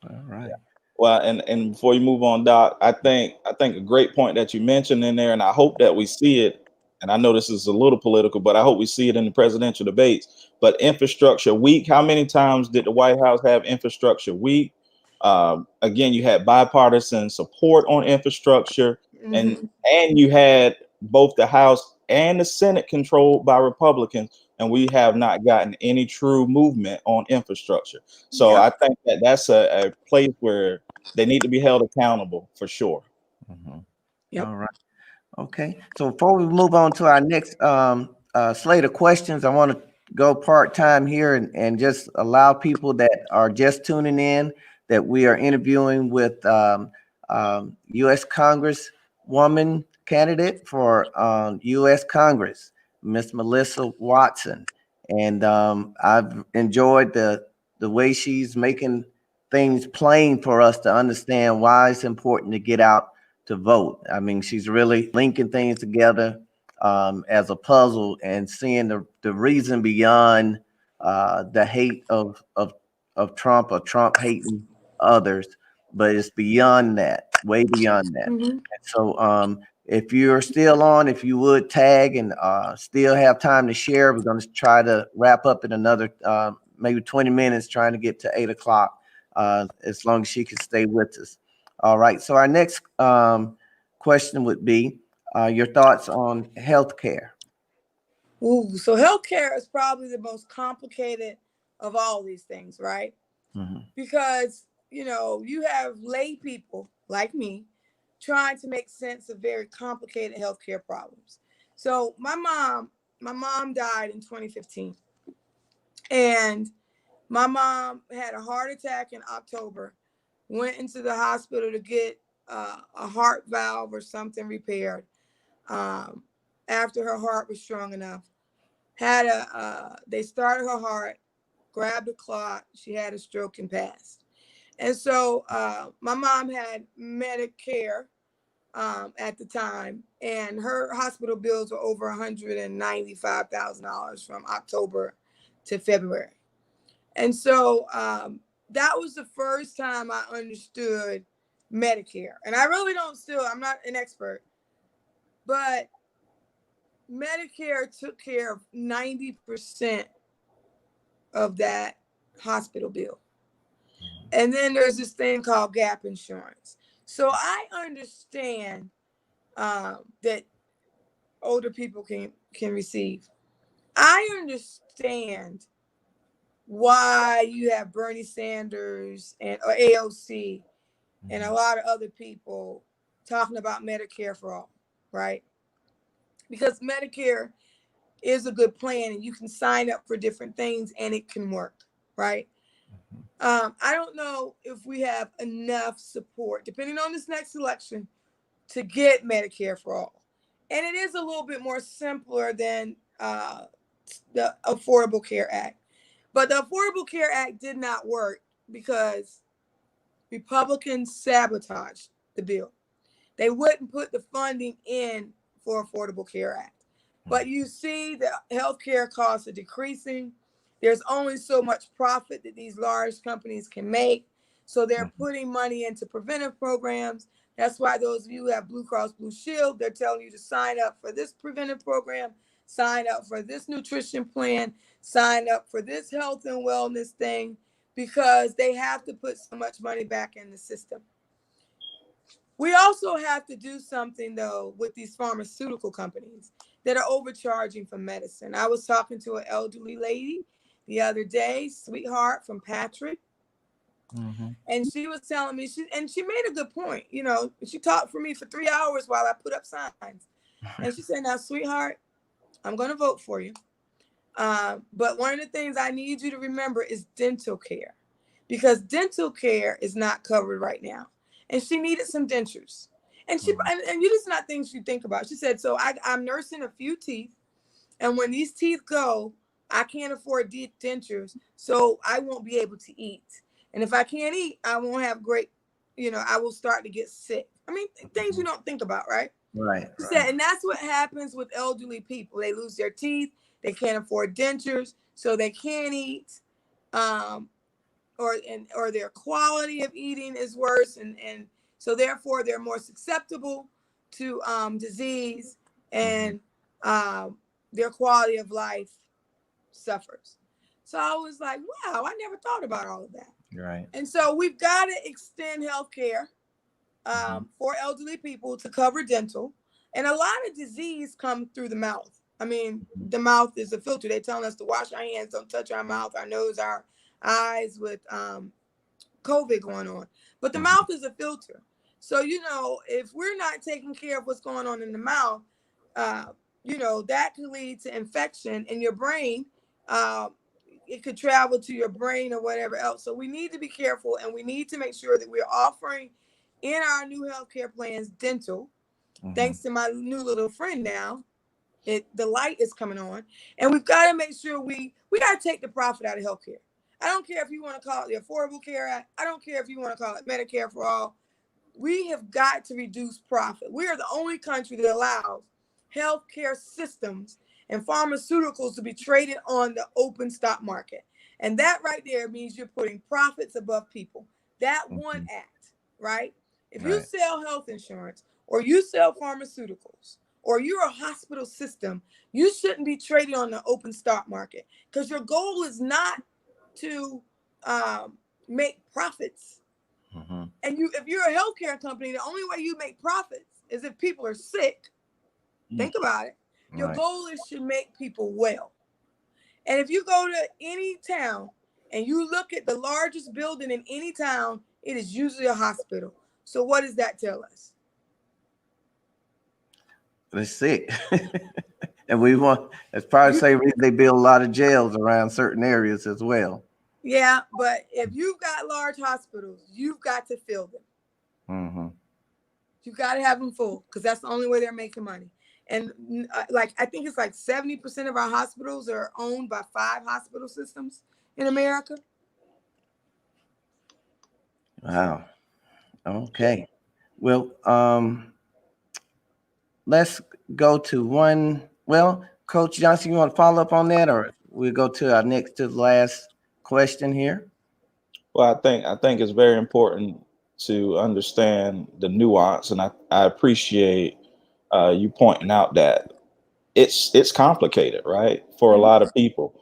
All right. Yeah. Well, and before you move on, Doc, I think a great point that you mentioned in there, and I hope that we see it. And I know this is a little political, but I hope we see it in the presidential debates. But infrastructure week, how many times did the White House have infrastructure week? Again, you had bipartisan support on infrastructure, and you had both the House and the Senate controlled by Republicans, and we have not gotten any true movement on infrastructure. So I think that's a place where they need to be held accountable for sure. All right. Okay. So before we move on to our next slate of questions, I want to go part-time here and just allow people that are just tuning in that we are interviewing with U.S. Congresswoman candidate for U.S. Congress, Miss Mellissa Watson. And I've enjoyed the way she's making things plain for us to understand why it's important to get out to vote. I mean, she's really linking things together as a puzzle and seeing the reason beyond the hate of Trump or Trump hating others, but it's beyond that, way beyond that. And so if you're still on, if you would tag and still have time to share, we're going to try to wrap up in another maybe 20 minutes, trying to get to 8 o'clock, as long as she can stay with us. All right. So our next question would be your thoughts on healthcare. Ooh, so healthcare is probably the most complicated of all these things, right? Because, you have lay people like me trying to make sense of very complicated healthcare problems. So my mom died in 2015. And my mom had a heart attack in October, went into the hospital to get a heart valve or something repaired after her heart was strong enough. They started her heart, grabbed a clot, she had a stroke and passed. And so my mom had Medicare at the time, and her hospital bills were over $195,000 from October to February. And so that was the first time I understood Medicare. And I really I'm not an expert, but Medicare took care of 90% of that hospital bill. And then there's this thing called gap insurance. So I understand that older people can receive. I understand why you have Bernie Sanders or AOC and a lot of other people talking about Medicare for all, right? Because Medicare is a good plan and you can sign up for different things and it can work, right? I don't know if we have enough support, depending on this next election, to get Medicare for all. And it is a little bit more simpler than the Affordable Care Act. But the Affordable Care Act did not work because Republicans sabotaged the bill. They wouldn't put the funding in for Affordable Care Act. But you see the healthcare costs are decreasing. There's only so much profit that these large companies can make. So they're putting money into preventive programs. That's why those of you who have Blue Cross Blue Shield, they're telling you to sign up for this preventive program, sign up for this nutrition plan, sign up for this health and wellness thing, because they have to put so much money back in the system. We also have to do something, though, with these pharmaceutical companies that are overcharging for medicine. I was talking to an elderly lady the other day, sweetheart from Patrick, and she was telling me, she made a good point. You know, she talked for me for 3 hours while I put up signs. And she said, now, sweetheart, I'm going to vote for you. But one of the things I need you to remember is dental care, because dental care is not covered right now. And she needed some dentures. And she and you just not things you think about. She said, so I'm nursing a few teeth. And when these teeth go, I can't afford dentures. So I won't be able to eat. And if I can't eat, I won't have great, I will start to get sick. I mean, things you don't think about, right? Right. She said, and that's what happens with elderly people. They lose their teeth. They can't afford dentures. So they can't eat. Or their quality of eating is worse, and so therefore they're more susceptible to disease, and their quality of life suffers. So I was like, wow, I never thought about all of that. Right. And so we've got to extend health care for elderly people to cover dental, and a lot of disease come through the mouth. I mean, the mouth is a filter. They're telling us to wash our hands, don't touch our mouth, our nose, our eyes with COVID going on. But the mouth is a filter. So, if we're not taking care of what's going on in the mouth, that could lead to infection in your brain. It could travel to your brain or whatever else. So we need to be careful, and we need to make sure that we're offering in our new healthcare plans dental. Thanks to my new little friend now, the light is coming on, and we've got to make sure we got to take the profit out of healthcare. I don't care if you want to call it the Affordable Care Act. I don't care if you want to call it Medicare for all. We have got to reduce profit. We are the only country that allows healthcare systems and pharmaceuticals to be traded on the open stock market. And that right there means you're putting profits above people. That one act, right? If you sell health insurance, or you sell pharmaceuticals, or you're a hospital system, you shouldn't be traded on the open stock market, because your goal is not to make profits. And if you're a healthcare company, the only way you make profits is if people are sick. Think about it. Your goal is to make people well. And if you go to any town and you look at the largest building in any town, it is usually a hospital. So what does that tell us? They're sick. And that's probably the same reason they build a lot of jails around certain areas as well. Yeah, but if you've got large hospitals, you've got to fill them. You've got to have them full, because that's the only way they're making money. And I think it's like 70% of our hospitals are owned by 5 hospital systems in America. Wow. Okay. Well, let's go to one. Well, Coach Johnson, you want to follow up on that, or we'll go to our next to the last question here? Well, I think it's very important to understand the nuance, and I appreciate you pointing out that it's complicated, right, for a lot of people.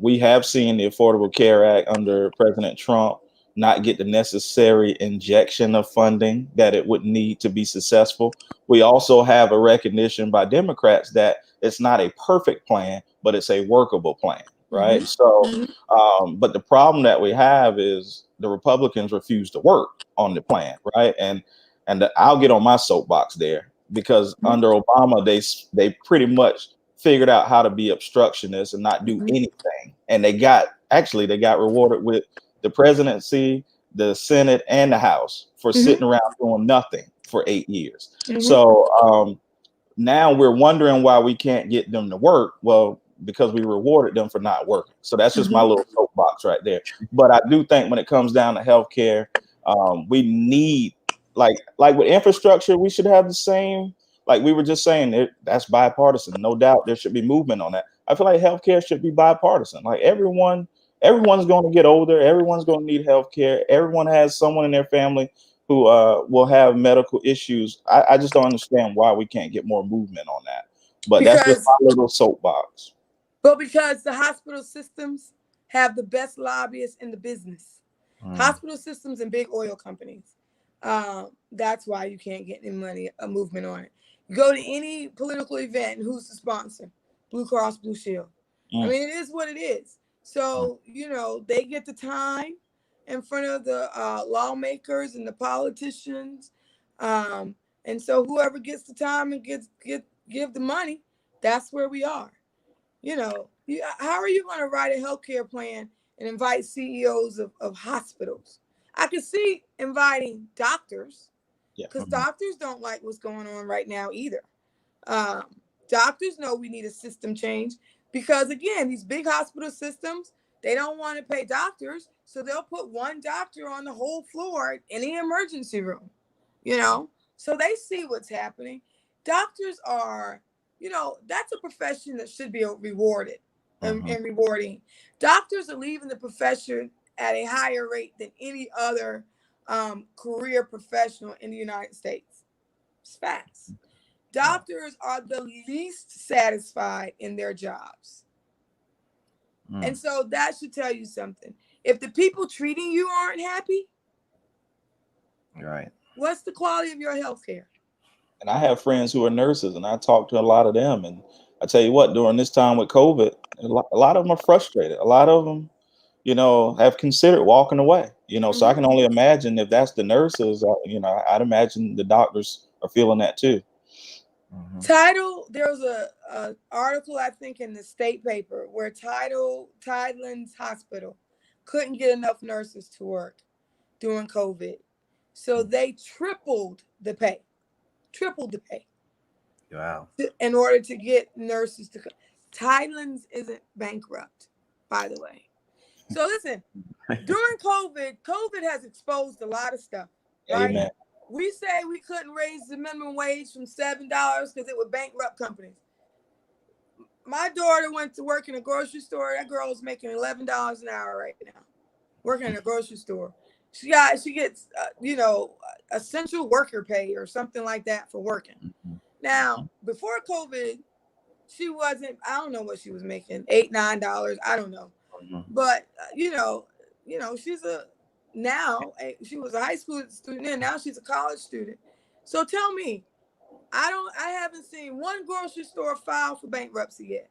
We have seen the Affordable Care Act under President Trump not get the necessary injection of funding that it would need to be successful. We also have a recognition by Democrats that it's not a perfect plan, but it's a workable plan, right? So, but the problem that we have is the Republicans refuse to work on the plan, right? And I'll get on my soapbox there, because under Obama, they pretty much figured out how to be obstructionists and not do anything. And they got rewarded with the presidency, the Senate, and the House for sitting around doing nothing for 8 years. So now we're wondering why we can't get them to work. Well, because we rewarded them for not working. So that's just my little soapbox right there. But I do think when it comes down to healthcare, We need like with infrastructure, we should have the same. Like we were just saying, that's bipartisan. No doubt there should be movement on that. I feel like healthcare should be bipartisan. Like everyone's going to get older. Everyone's going to need healthcare. Everyone has someone in their family who will have medical issues. I just don't understand why we can't get more movement on that. But that's just my little soapbox. But because the hospital systems have the best lobbyists in the business, hospital systems and big oil companies. That's why you can't get any money, a movement on it. You go to any political event, who's the sponsor? Blue Cross Blue Shield. I mean, it is what it is. So, they get the time in front of the lawmakers and the politicians. And so whoever gets the time and give the money, that's where we are. How are you going to write a healthcare plan and invite CEOs of hospitals? I could see inviting doctors, because doctors don't like what's going on right now either. Doctors know we need a system change because, again, these big hospital systems, they don't want to pay doctors, so they'll put one doctor on the whole floor in the emergency room, so they see what's happening. Doctors are, that's a profession that should be rewarded and rewarding. Doctors are leaving the profession at a higher rate than any other career professional in the United States. It's facts. Doctors are the least satisfied in their jobs. And so that should tell you something. If the people treating you aren't happy, right, what's the quality of your health care? And I have friends who are nurses, and I talk to a lot of them. And I tell you what, during this time with COVID, a lot of them are frustrated. A lot of them, have considered walking away. So I can only imagine if that's the nurses. I'd imagine the doctors are feeling that too. There was a article, I think, in the state paper where Tidelands Hospital couldn't get enough nurses to work during COVID. So they tripled the pay. Wow. In order to get nurses to come. Tidelands isn't bankrupt, by the way. So listen, during COVID has exposed a lot of stuff, right? Amen. We say we couldn't raise the minimum wage from $7 because it would bankrupt companies. My daughter went to work in a grocery store. That girl is making $11 an hour right now, working in a grocery store. She gets essential worker pay or something like that for working. Now, before COVID, she wasn't. I don't know what she was making, $8, $9. I don't know, but she was a high school student and now she's a college student. So tell me, I haven't seen one grocery store file for bankruptcy yet.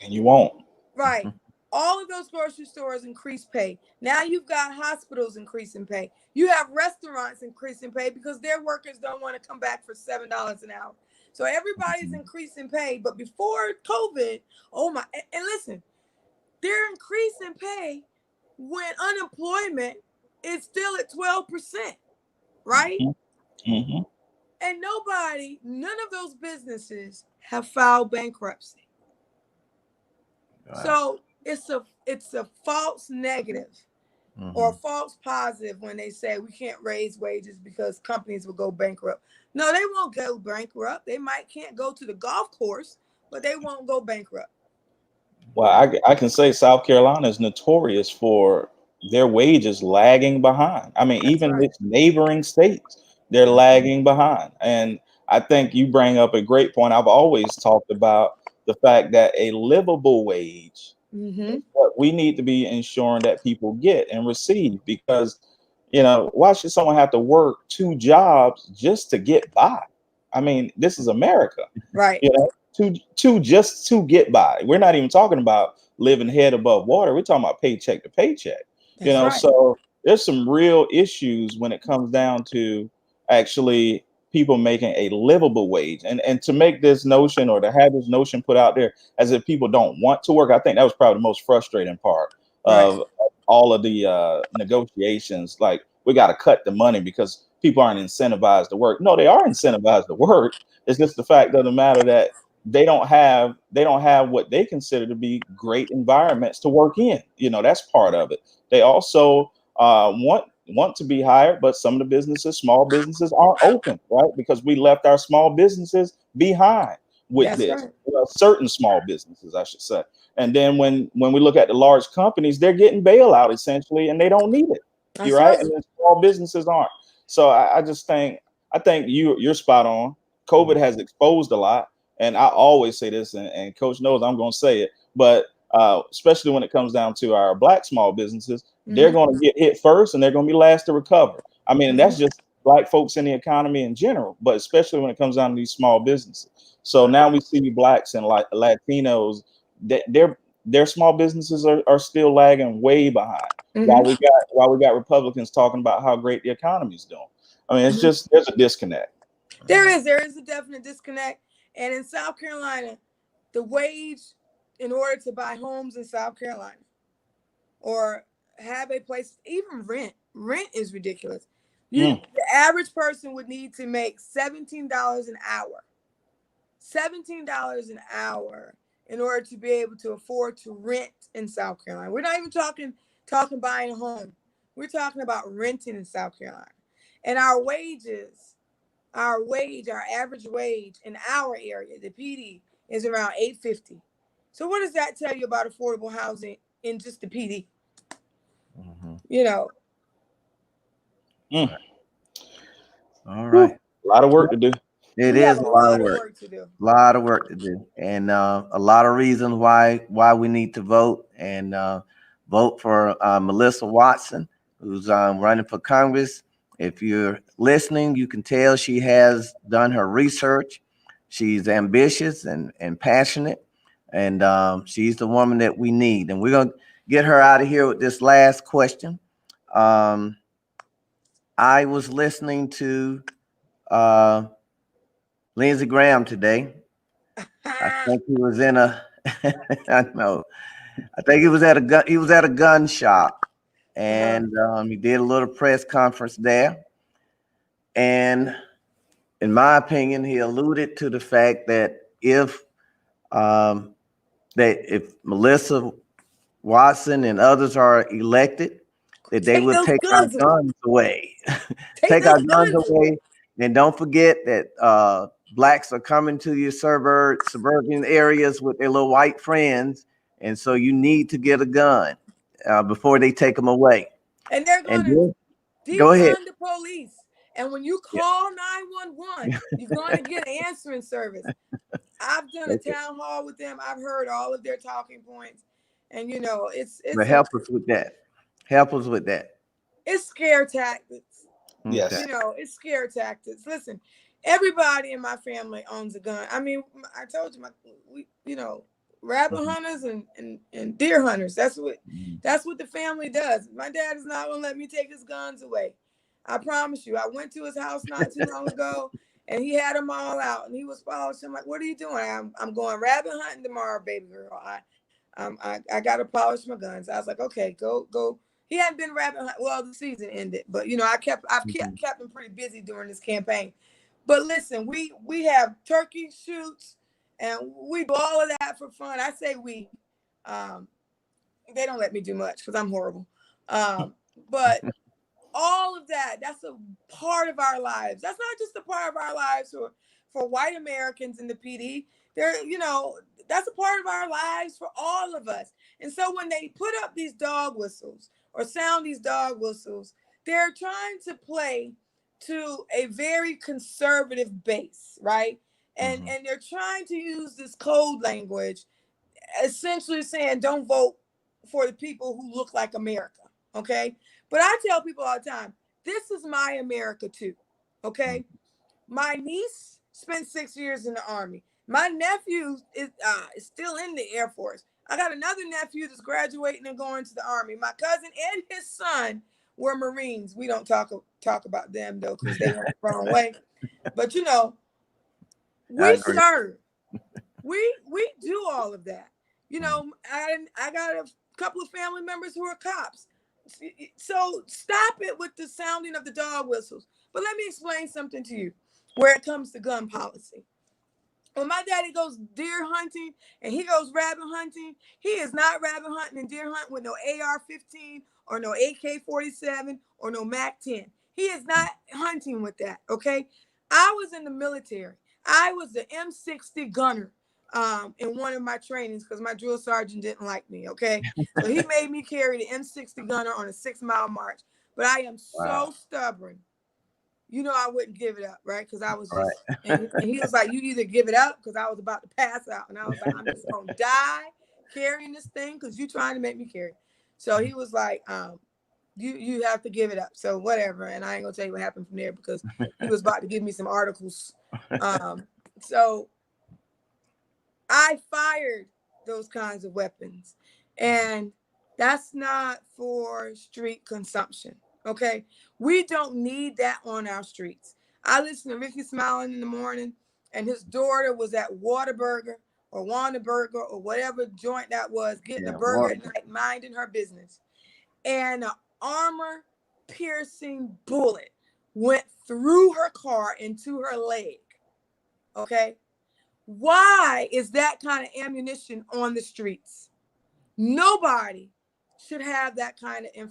And you won't. Right. All of those grocery stores increase pay. Now you've got hospitals increasing pay. You have restaurants increasing pay because their workers don't want to come back for $7 an hour. So everybody's increasing pay. But before COVID, and listen, they're increasing pay when unemployment is still at 12%, right? And none of those businesses have filed bankruptcy. Wow. So it's a false negative or a false positive when they say we can't raise wages because companies will go bankrupt. No, they won't go bankrupt. They can't go to the golf course, but they won't go bankrupt. Well, I can say South Carolina is notorious for their wages lagging behind. I mean, even with neighboring states, they're lagging behind. And I think you bring up a great point. I've always talked about the fact that a livable wage is what we need to be ensuring that people get and receive, because, why should someone have to work 2 jobs just to get by? I mean, this is America, right? Just to get by. We're not even talking about living head above water. We're talking about paycheck to paycheck. That's so there's some real issues when it comes down to actually people making a livable wage. And to make this notion, or to have this notion put out there as if people don't want to work, I think that was probably the most frustrating part of all of the negotiations. Like, we got to cut the money because people aren't incentivized to work. No, they are incentivized to work. It's just the fact of the matter that they don't have what they consider to be great environments to work in. That's part of it. They also want want to be hired, but some of the businesses, small businesses, aren't open, right? Because we left our small businesses behind with That's this. right. Certain small businesses, I should say. And then when we look at the large companies, they're getting bailout essentially, and they don't need it. That's You're right, right. and then small businesses aren't. So I just think you're spot on. COVID has exposed a lot, and I always say this, and Coach knows I'm going to say it, but especially when it comes down to our Black small businesses, they're going to get hit first, and they're going to be last to recover. I mean, and that's just Black folks in the economy in general, but especially when it comes down to these small businesses. So now we see Blacks and like Latinos, their small businesses are still lagging way behind. While we got Republicans talking about how great the economy is doing. I mean, it's just there's a disconnect. There is a definite disconnect. And in South Carolina, the wage in order to buy homes in South Carolina or have a place, even rent is ridiculous. The average person would need to make $17 an hour. $17 an hour in order to be able to afford to rent in South Carolina. We're not even talking buying a home. We're talking about renting in South Carolina. And our average wage in our area, the PD, is around $8.50. So what does that tell you about affordable housing in just the PD? You know. All right. A lot of work to do. It We is have a lot of work to do. A lot of work to do, and a lot of reasons why we need to vote and vote for Mellissa Watson, who's running for Congress. If you're listening, you can tell she has done her research. She's ambitious and passionate, and she's the woman that we need. And we're gonna get her out of here with this last question. I was listening to Lindsey Graham today. I think he was in a I know. I think he was at a gun shop, and he did a little press conference there. And in my opinion, he alluded to the fact that if Mellissa Watson and others are elected, that they will take our guns away. Take our guns away. And don't forget that Blacks are coming to your suburban areas with their little white friends. And so you need to get a gun before they take them away. And they're going to go ahead. defund the police. And when you call 911, you're going to get an answering service. I've done a town hall with them. I've heard all of their talking points. And, you know, it's help us with that. Help us with that. It's scare tactics. Yes. You know, it's scare tactics. Listen, everybody in my family owns a gun. I mean, I told you, rabbit hunters and deer hunters. That's what the family does. My dad is not gonna let me take his guns away. I promise you. I went to his house not too long ago, and he had them all out, and he was polishing. I'm like, "What are you doing?" I'm going rabbit hunting tomorrow, baby girl. I gotta polish my guns. I was like, "Okay, go." He hadn't been rabbit hunting. Well, the season ended, but I've kept him pretty busy during this campaign. But listen, we have turkey shoots, and we do all of that for fun. I say we. They don't let me do much because I'm horrible. But all of that's a part of our lives. That's not just a part of our lives for white Americans in the PD. That's a part of our lives for all of us. And so when they put up these dog whistles or sound these dog whistles, they're trying to play to a very conservative base, right? And they're trying to use this code language, essentially saying, don't vote for the people who look like America, okay? But I tell people all the time, this is my America too, okay? My niece spent 6 years in the Army. My nephew is still in the Air Force. I got another nephew that's graduating and going to the Army. My cousin and his son were Marines. We don't talk about them though, because they went the wrong way. But we serve. We do all of that. I got a couple of family members who are cops. So stop it with the sounding of the dog whistles. But let me explain something to you where it comes to gun policy. when my daddy goes deer hunting and he goes rabbit hunting, he is not rabbit hunting and deer hunting with no AR-15 or no AK-47 or no MAC-10. He is not hunting with that, okay? I was in the military. I was the M60 gunner in one of my trainings because my drill sergeant didn't like me, okay? So he made me carry the M60 gunner on a 6-mile march. But I am so stubborn. You know, I wouldn't give it up, right? Because I was just, and he was like, you either give it up, because I was about to pass out. And I was like, I'm just going to die carrying this thing because you're trying to make me carry it. So he was like, you have to give it up. So whatever. And I ain't going to tell you what happened from there because he was about to give me some articles. So I fired those kinds of weapons. And that's not for street consumption. Okay, we don't need that on our streets. I listened to Ricky Smiling in the morning, and his daughter was at Whataburger or Whataburger or whatever joint that was, getting a burger at night, minding her business. And an armor-piercing bullet went through her car into her leg. Okay, why is that kind of ammunition on the streets? Nobody should have that kind of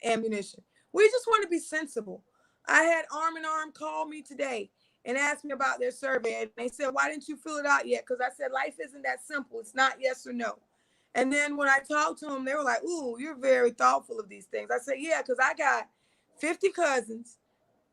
ammunition. We just want to be sensible. I had Arm in Arm call me today and ask me about their survey. And they said, why didn't you fill it out yet? Because I said, life isn't that simple. It's not yes or no. And then when I talked to them, they were like, ooh, you're very thoughtful of these things. I said, yeah, because I got 50 cousins,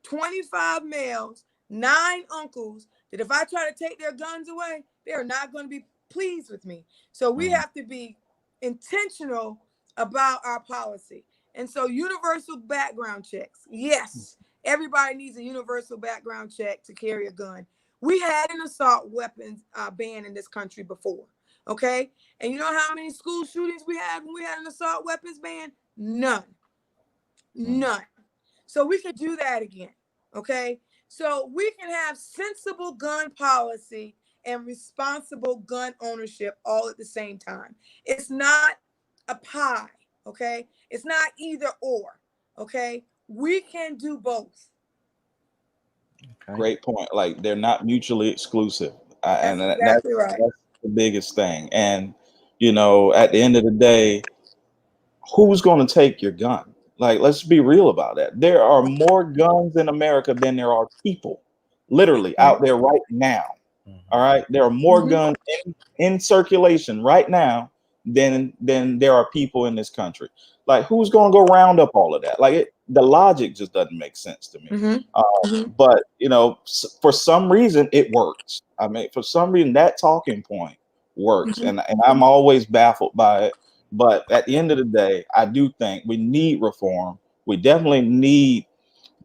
25 males, 9 uncles, that if I try to take their guns away, they're not going to be pleased with me. So we have to be intentional about our policy. And so universal background checks. Yes, everybody needs a universal background check to carry a gun. We had an assault weapons ban in this country before, okay? And you know how many school shootings we had when we had an assault weapons ban? None. So we could do that again, okay? So we can have sensible gun policy and responsible gun ownership all at the same time. It's not a pie, okay? It's not either or, okay? We can do both. Okay. Great point. Like, they're not mutually exclusive. That's exactly right. That's the biggest thing. And, you know, at the end of the day, who's going to take your gun? Like, let's be real about that. There are more guns in America than there are people, literally, out there right now. All right. There are more guns in circulation right now than there are people in this country. Like, who's going to go round up all of that? Like, the logic just doesn't make sense to me. But, you know, for some reason it works. I mean, for some reason that talking point works, and I'm always baffled by it. But at the end of the day, I do think we need reform. We definitely need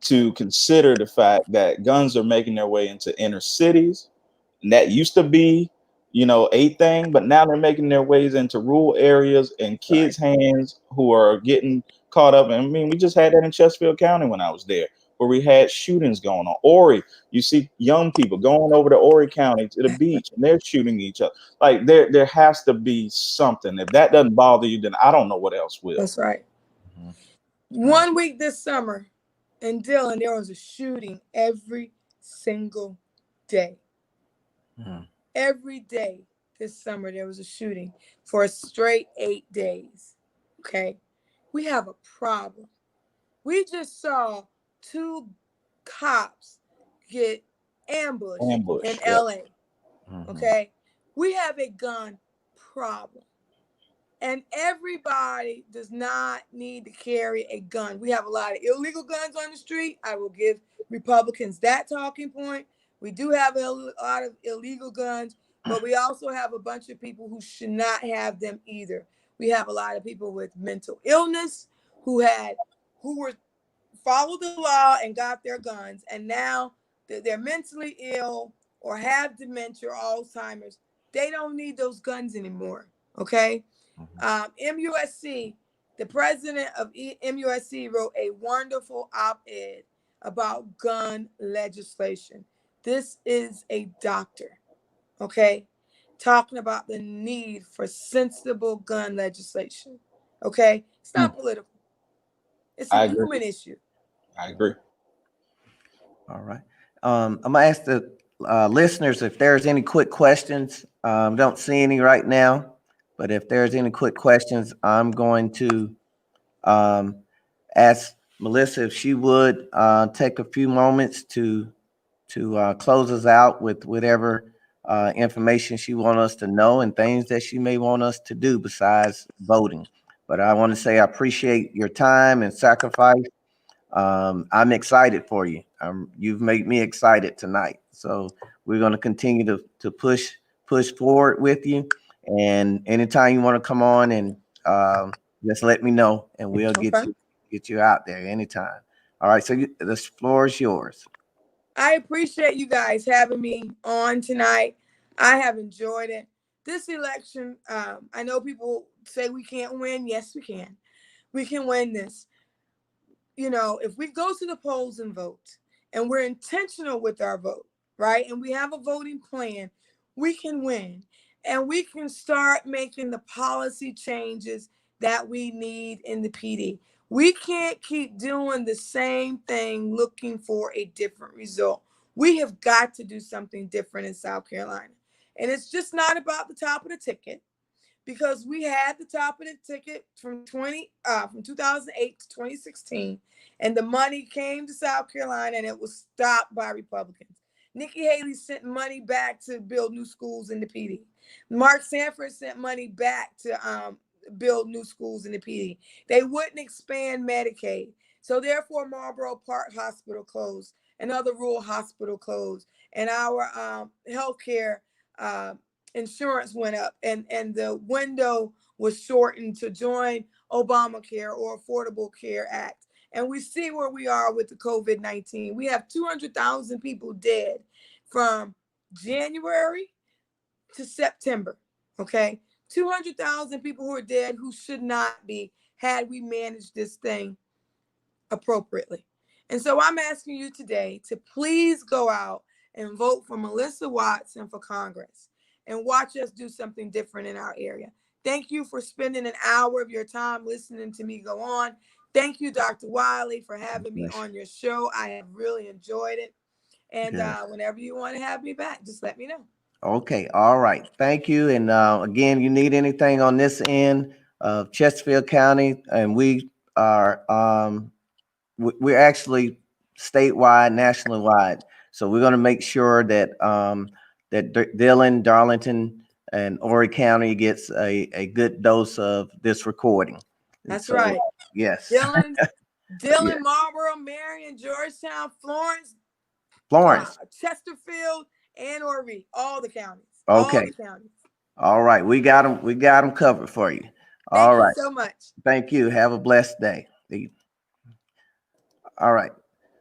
to consider the fact that guns are making their way into inner cities. And that used to be, you know, a thing, but now they're making their ways into rural areas and kids' hands who are getting caught up. And I mean, we just had that in Chesterfield County when I was there, where we had shootings going on. Horry, you see young people going over to Horry County to the beach and they're shooting each other. Like, there has to be something. If that doesn't bother you, then I don't know what else will. That's right. 1 week this summer in Dillon, there was a shooting every single day. Every day this summer, there was a shooting for a straight 8 days. Okay. We have a problem. We just saw 2 cops get ambushed in LA. Okay. We have a gun problem. And everybody does not need to carry a gun. We have a lot of illegal guns on the street. I will give Republicans that talking point. We do have a lot of illegal guns, but we also have a bunch of people who should not have them either. We have a lot of people with mental illness who were followed the law and got their guns, and now they're mentally ill or have dementia or Alzheimer's. They don't need those guns anymore. Okay. MUSC, the president of MUSC wrote a wonderful op-ed about gun legislation. This is a doctor, okay, talking about the need for sensible gun legislation. Okay, it's not political. It's a human issue. I agree. All right. I'm gonna ask the listeners, if there's any quick questions, don't see any right now, but if there's any quick questions, I'm going to ask Mellissa if she would take a few moments to close us out with whatever information she wants us to know and things that she may want us to do besides voting. But I want to say I appreciate your time and sacrifice. I'm excited for you. You've made me excited tonight. So we're going to continue to push forward with you. And anytime you want to come on and just let me know, and we'll get you out there anytime. All right. So the floor is yours. I appreciate you guys having me on tonight. I have enjoyed it. This election, I know people say we can't win. Yes, we can. We can win this. You know, if we go to the polls and vote, and we're intentional with our vote, right? And we have a voting plan, we can win. And we can start making the policy changes that we need in the PD. We can't keep doing the same thing looking for a different result. We have got to do something different in South Carolina. And it's just not about the top of the ticket, because we had the top of the ticket from 2008 to 2016, and the money came to South Carolina and it was stopped by Republicans. Nikki Haley sent money back to build new schools in the PD. Mark Sanford sent money back to build new schools in the PD. They wouldn't expand Medicaid. So therefore, Marlboro Park Hospital closed, another rural hospital closed, and our healthcare insurance went up, and the window was shortened to join Obamacare or Affordable Care Act. And we see where we are with the COVID-19. We have 200,000 people dead from January to September, okay? 200,000 people who are dead who should not be, had we managed this thing appropriately. And so I'm asking you today to please go out and vote for Mellissa Watson for Congress and watch us do something different in our area. Thank you for spending an hour of your time listening to me go on. Thank you, Dr. Wiley, for having me on your show. I have really enjoyed it. And whenever you want to have me back, just let me know. Okay. All right. Thank you. And again, you need anything on this end of Chesterfield County, and we are we're actually statewide, nationally wide. So we're going to make sure that that Dillon, Darlington, and Horry County gets a good dose of this recording. That's right. Yes. Dillon, Yeah. Marlboro, Marion, Georgetown, Florence, Chesterfield, and Horry, all the counties. Okay. All the counties. All right. We got them covered for you. Thank you so much. Thank you. Have a blessed day. All right.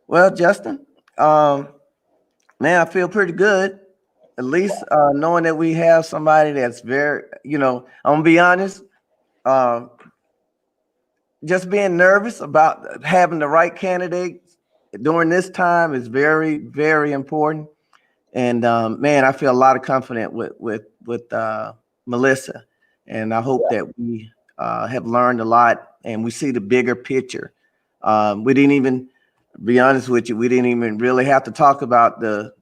Well, Justin, man, I feel pretty good. At least knowing that we have somebody that's very, I'm gonna be honest, just being nervous about having the right candidate during this time is very, very important. And man, I feel a lot of confidence with Mellissa, and I hope that we have learned a lot and we see the bigger picture. We didn't even, be honest with you, we didn't even really have to talk about the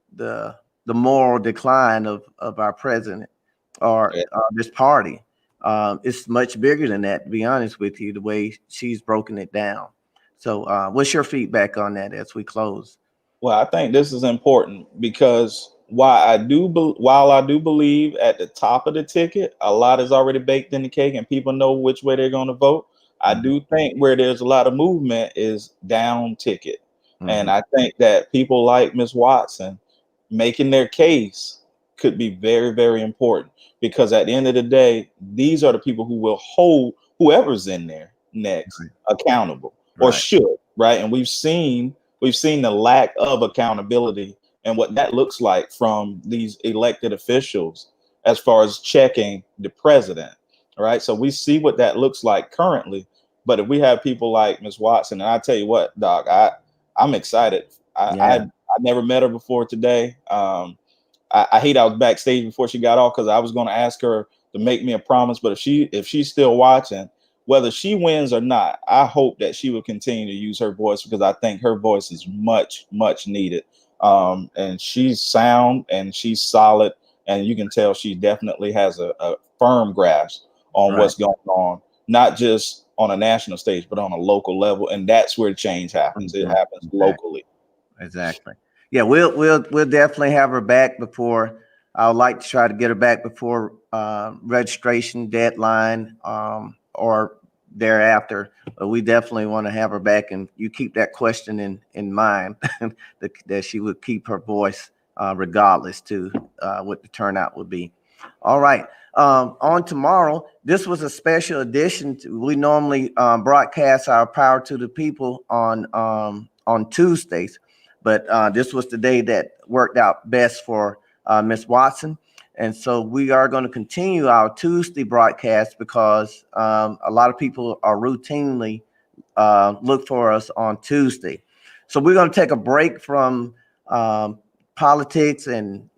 moral decline of our president or this party. It's much bigger than that, to be honest with you, the way she's broken it down. So what's your feedback on that as we close? Well, I think this is important because while I do believe at the top of the ticket, a lot is already baked in the cake and people know which way they're going to vote. I do think where there's a lot of movement is down ticket. And I think that people like Ms. Watson making their case could be very, very important, because at the end of the day, these are the people who will hold whoever's in there next accountable or should, right? And we've seen the lack of accountability and what that looks like from these elected officials as far as checking the president, right? So we see what that looks like currently. But if we have people like Ms. Watson, and I tell you what, Doc, I'm excited. I never met her before today. I hate I was backstage before she got off, because I was going to ask her to make me a promise. But if she's still watching, whether she wins or not, I hope that she will continue to use her voice, because I think her voice is much, much needed. And she's sound and she's solid, and you can tell she definitely has a firm grasp on Right. what's going on, not just on a national stage, but on a local level. And that's where change happens. It happens locally. Exactly. Yeah, we'll definitely have her back before. I would like to try to get her back before registration deadline or thereafter. But we definitely want to have her back, and you keep that question in mind that she would keep her voice regardless to what the turnout would be. All right. On tomorrow, this was a special edition. We normally broadcast our Power to the People on Tuesdays. But this was the day that worked out best for Ms. Watson. And so we are going to continue our Tuesday broadcast because a lot of people are routinely look for us on Tuesday. So we're going to take a break from politics and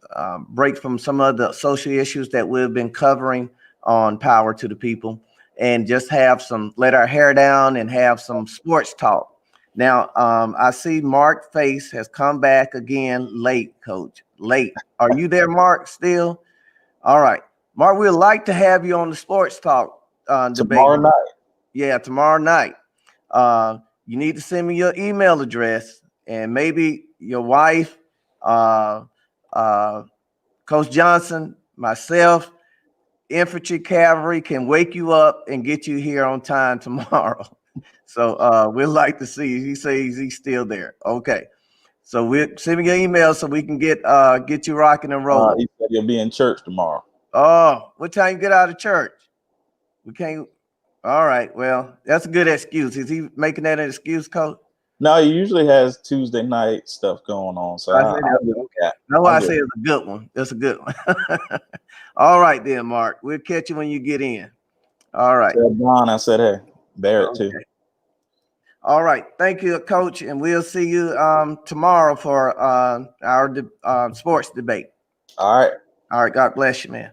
break from some of the social issues that we've been covering on Power to the People, and just let our hair down and have some sports talk. Now, I see Mark Face has come back again late, Coach. Late. Are you there, Mark, still? All right. Mark, we'd like to have you on the sports talk debate. Tomorrow night. Yeah, tomorrow night. You need to send me your email address, and maybe your wife, Coach Johnson, myself, Infantry Cavalry can wake you up and get you here on time tomorrow. So we'd like to see you. He says he's still there. Okay. So we'll send me your email so we can get you rocking and rolling. He said you'll be in church tomorrow. Oh, what time you get out of church? We can't. All right. Well, that's a good excuse. Is he making that an excuse, Coach? No, he usually has Tuesday night stuff going on. So I say it's a good one. That's a good one. All right, then, Mark. We'll catch you when you get in. All right. Don, I said, hey, Barrett too. All right. Thank you, Coach. And we'll see you tomorrow for our sports debate. All right. All right. God bless you, man.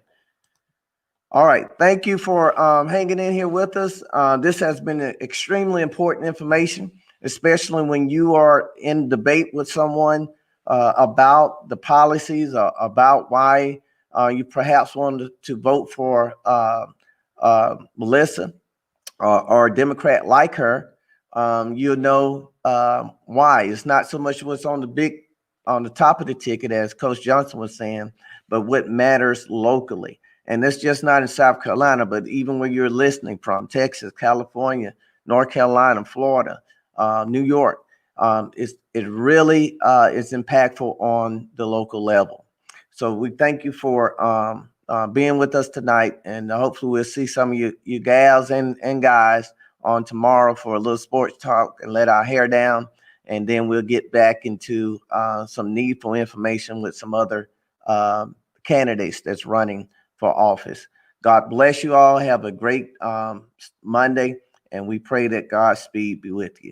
All right. Thank you for hanging in here with us. This has been extremely important information, especially when you are in debate with someone about the policies, about why you perhaps wanted to vote for Mellissa or a Democrat like her. You'll know why. It's not so much what's on the top of the ticket, as Coach Johnson was saying, but what matters locally. And that's just not in South Carolina, but even where you're listening from, Texas, California, North Carolina, Florida, New York, it really is impactful on the local level. So we thank you for being with us tonight, and hopefully we'll see some of you gals and guys on tomorrow for a little sports talk and let our hair down, and then we'll get back into some needful information with some other candidates that's running for office. God bless you all. Have a great Monday, and we pray that God's speed be with you.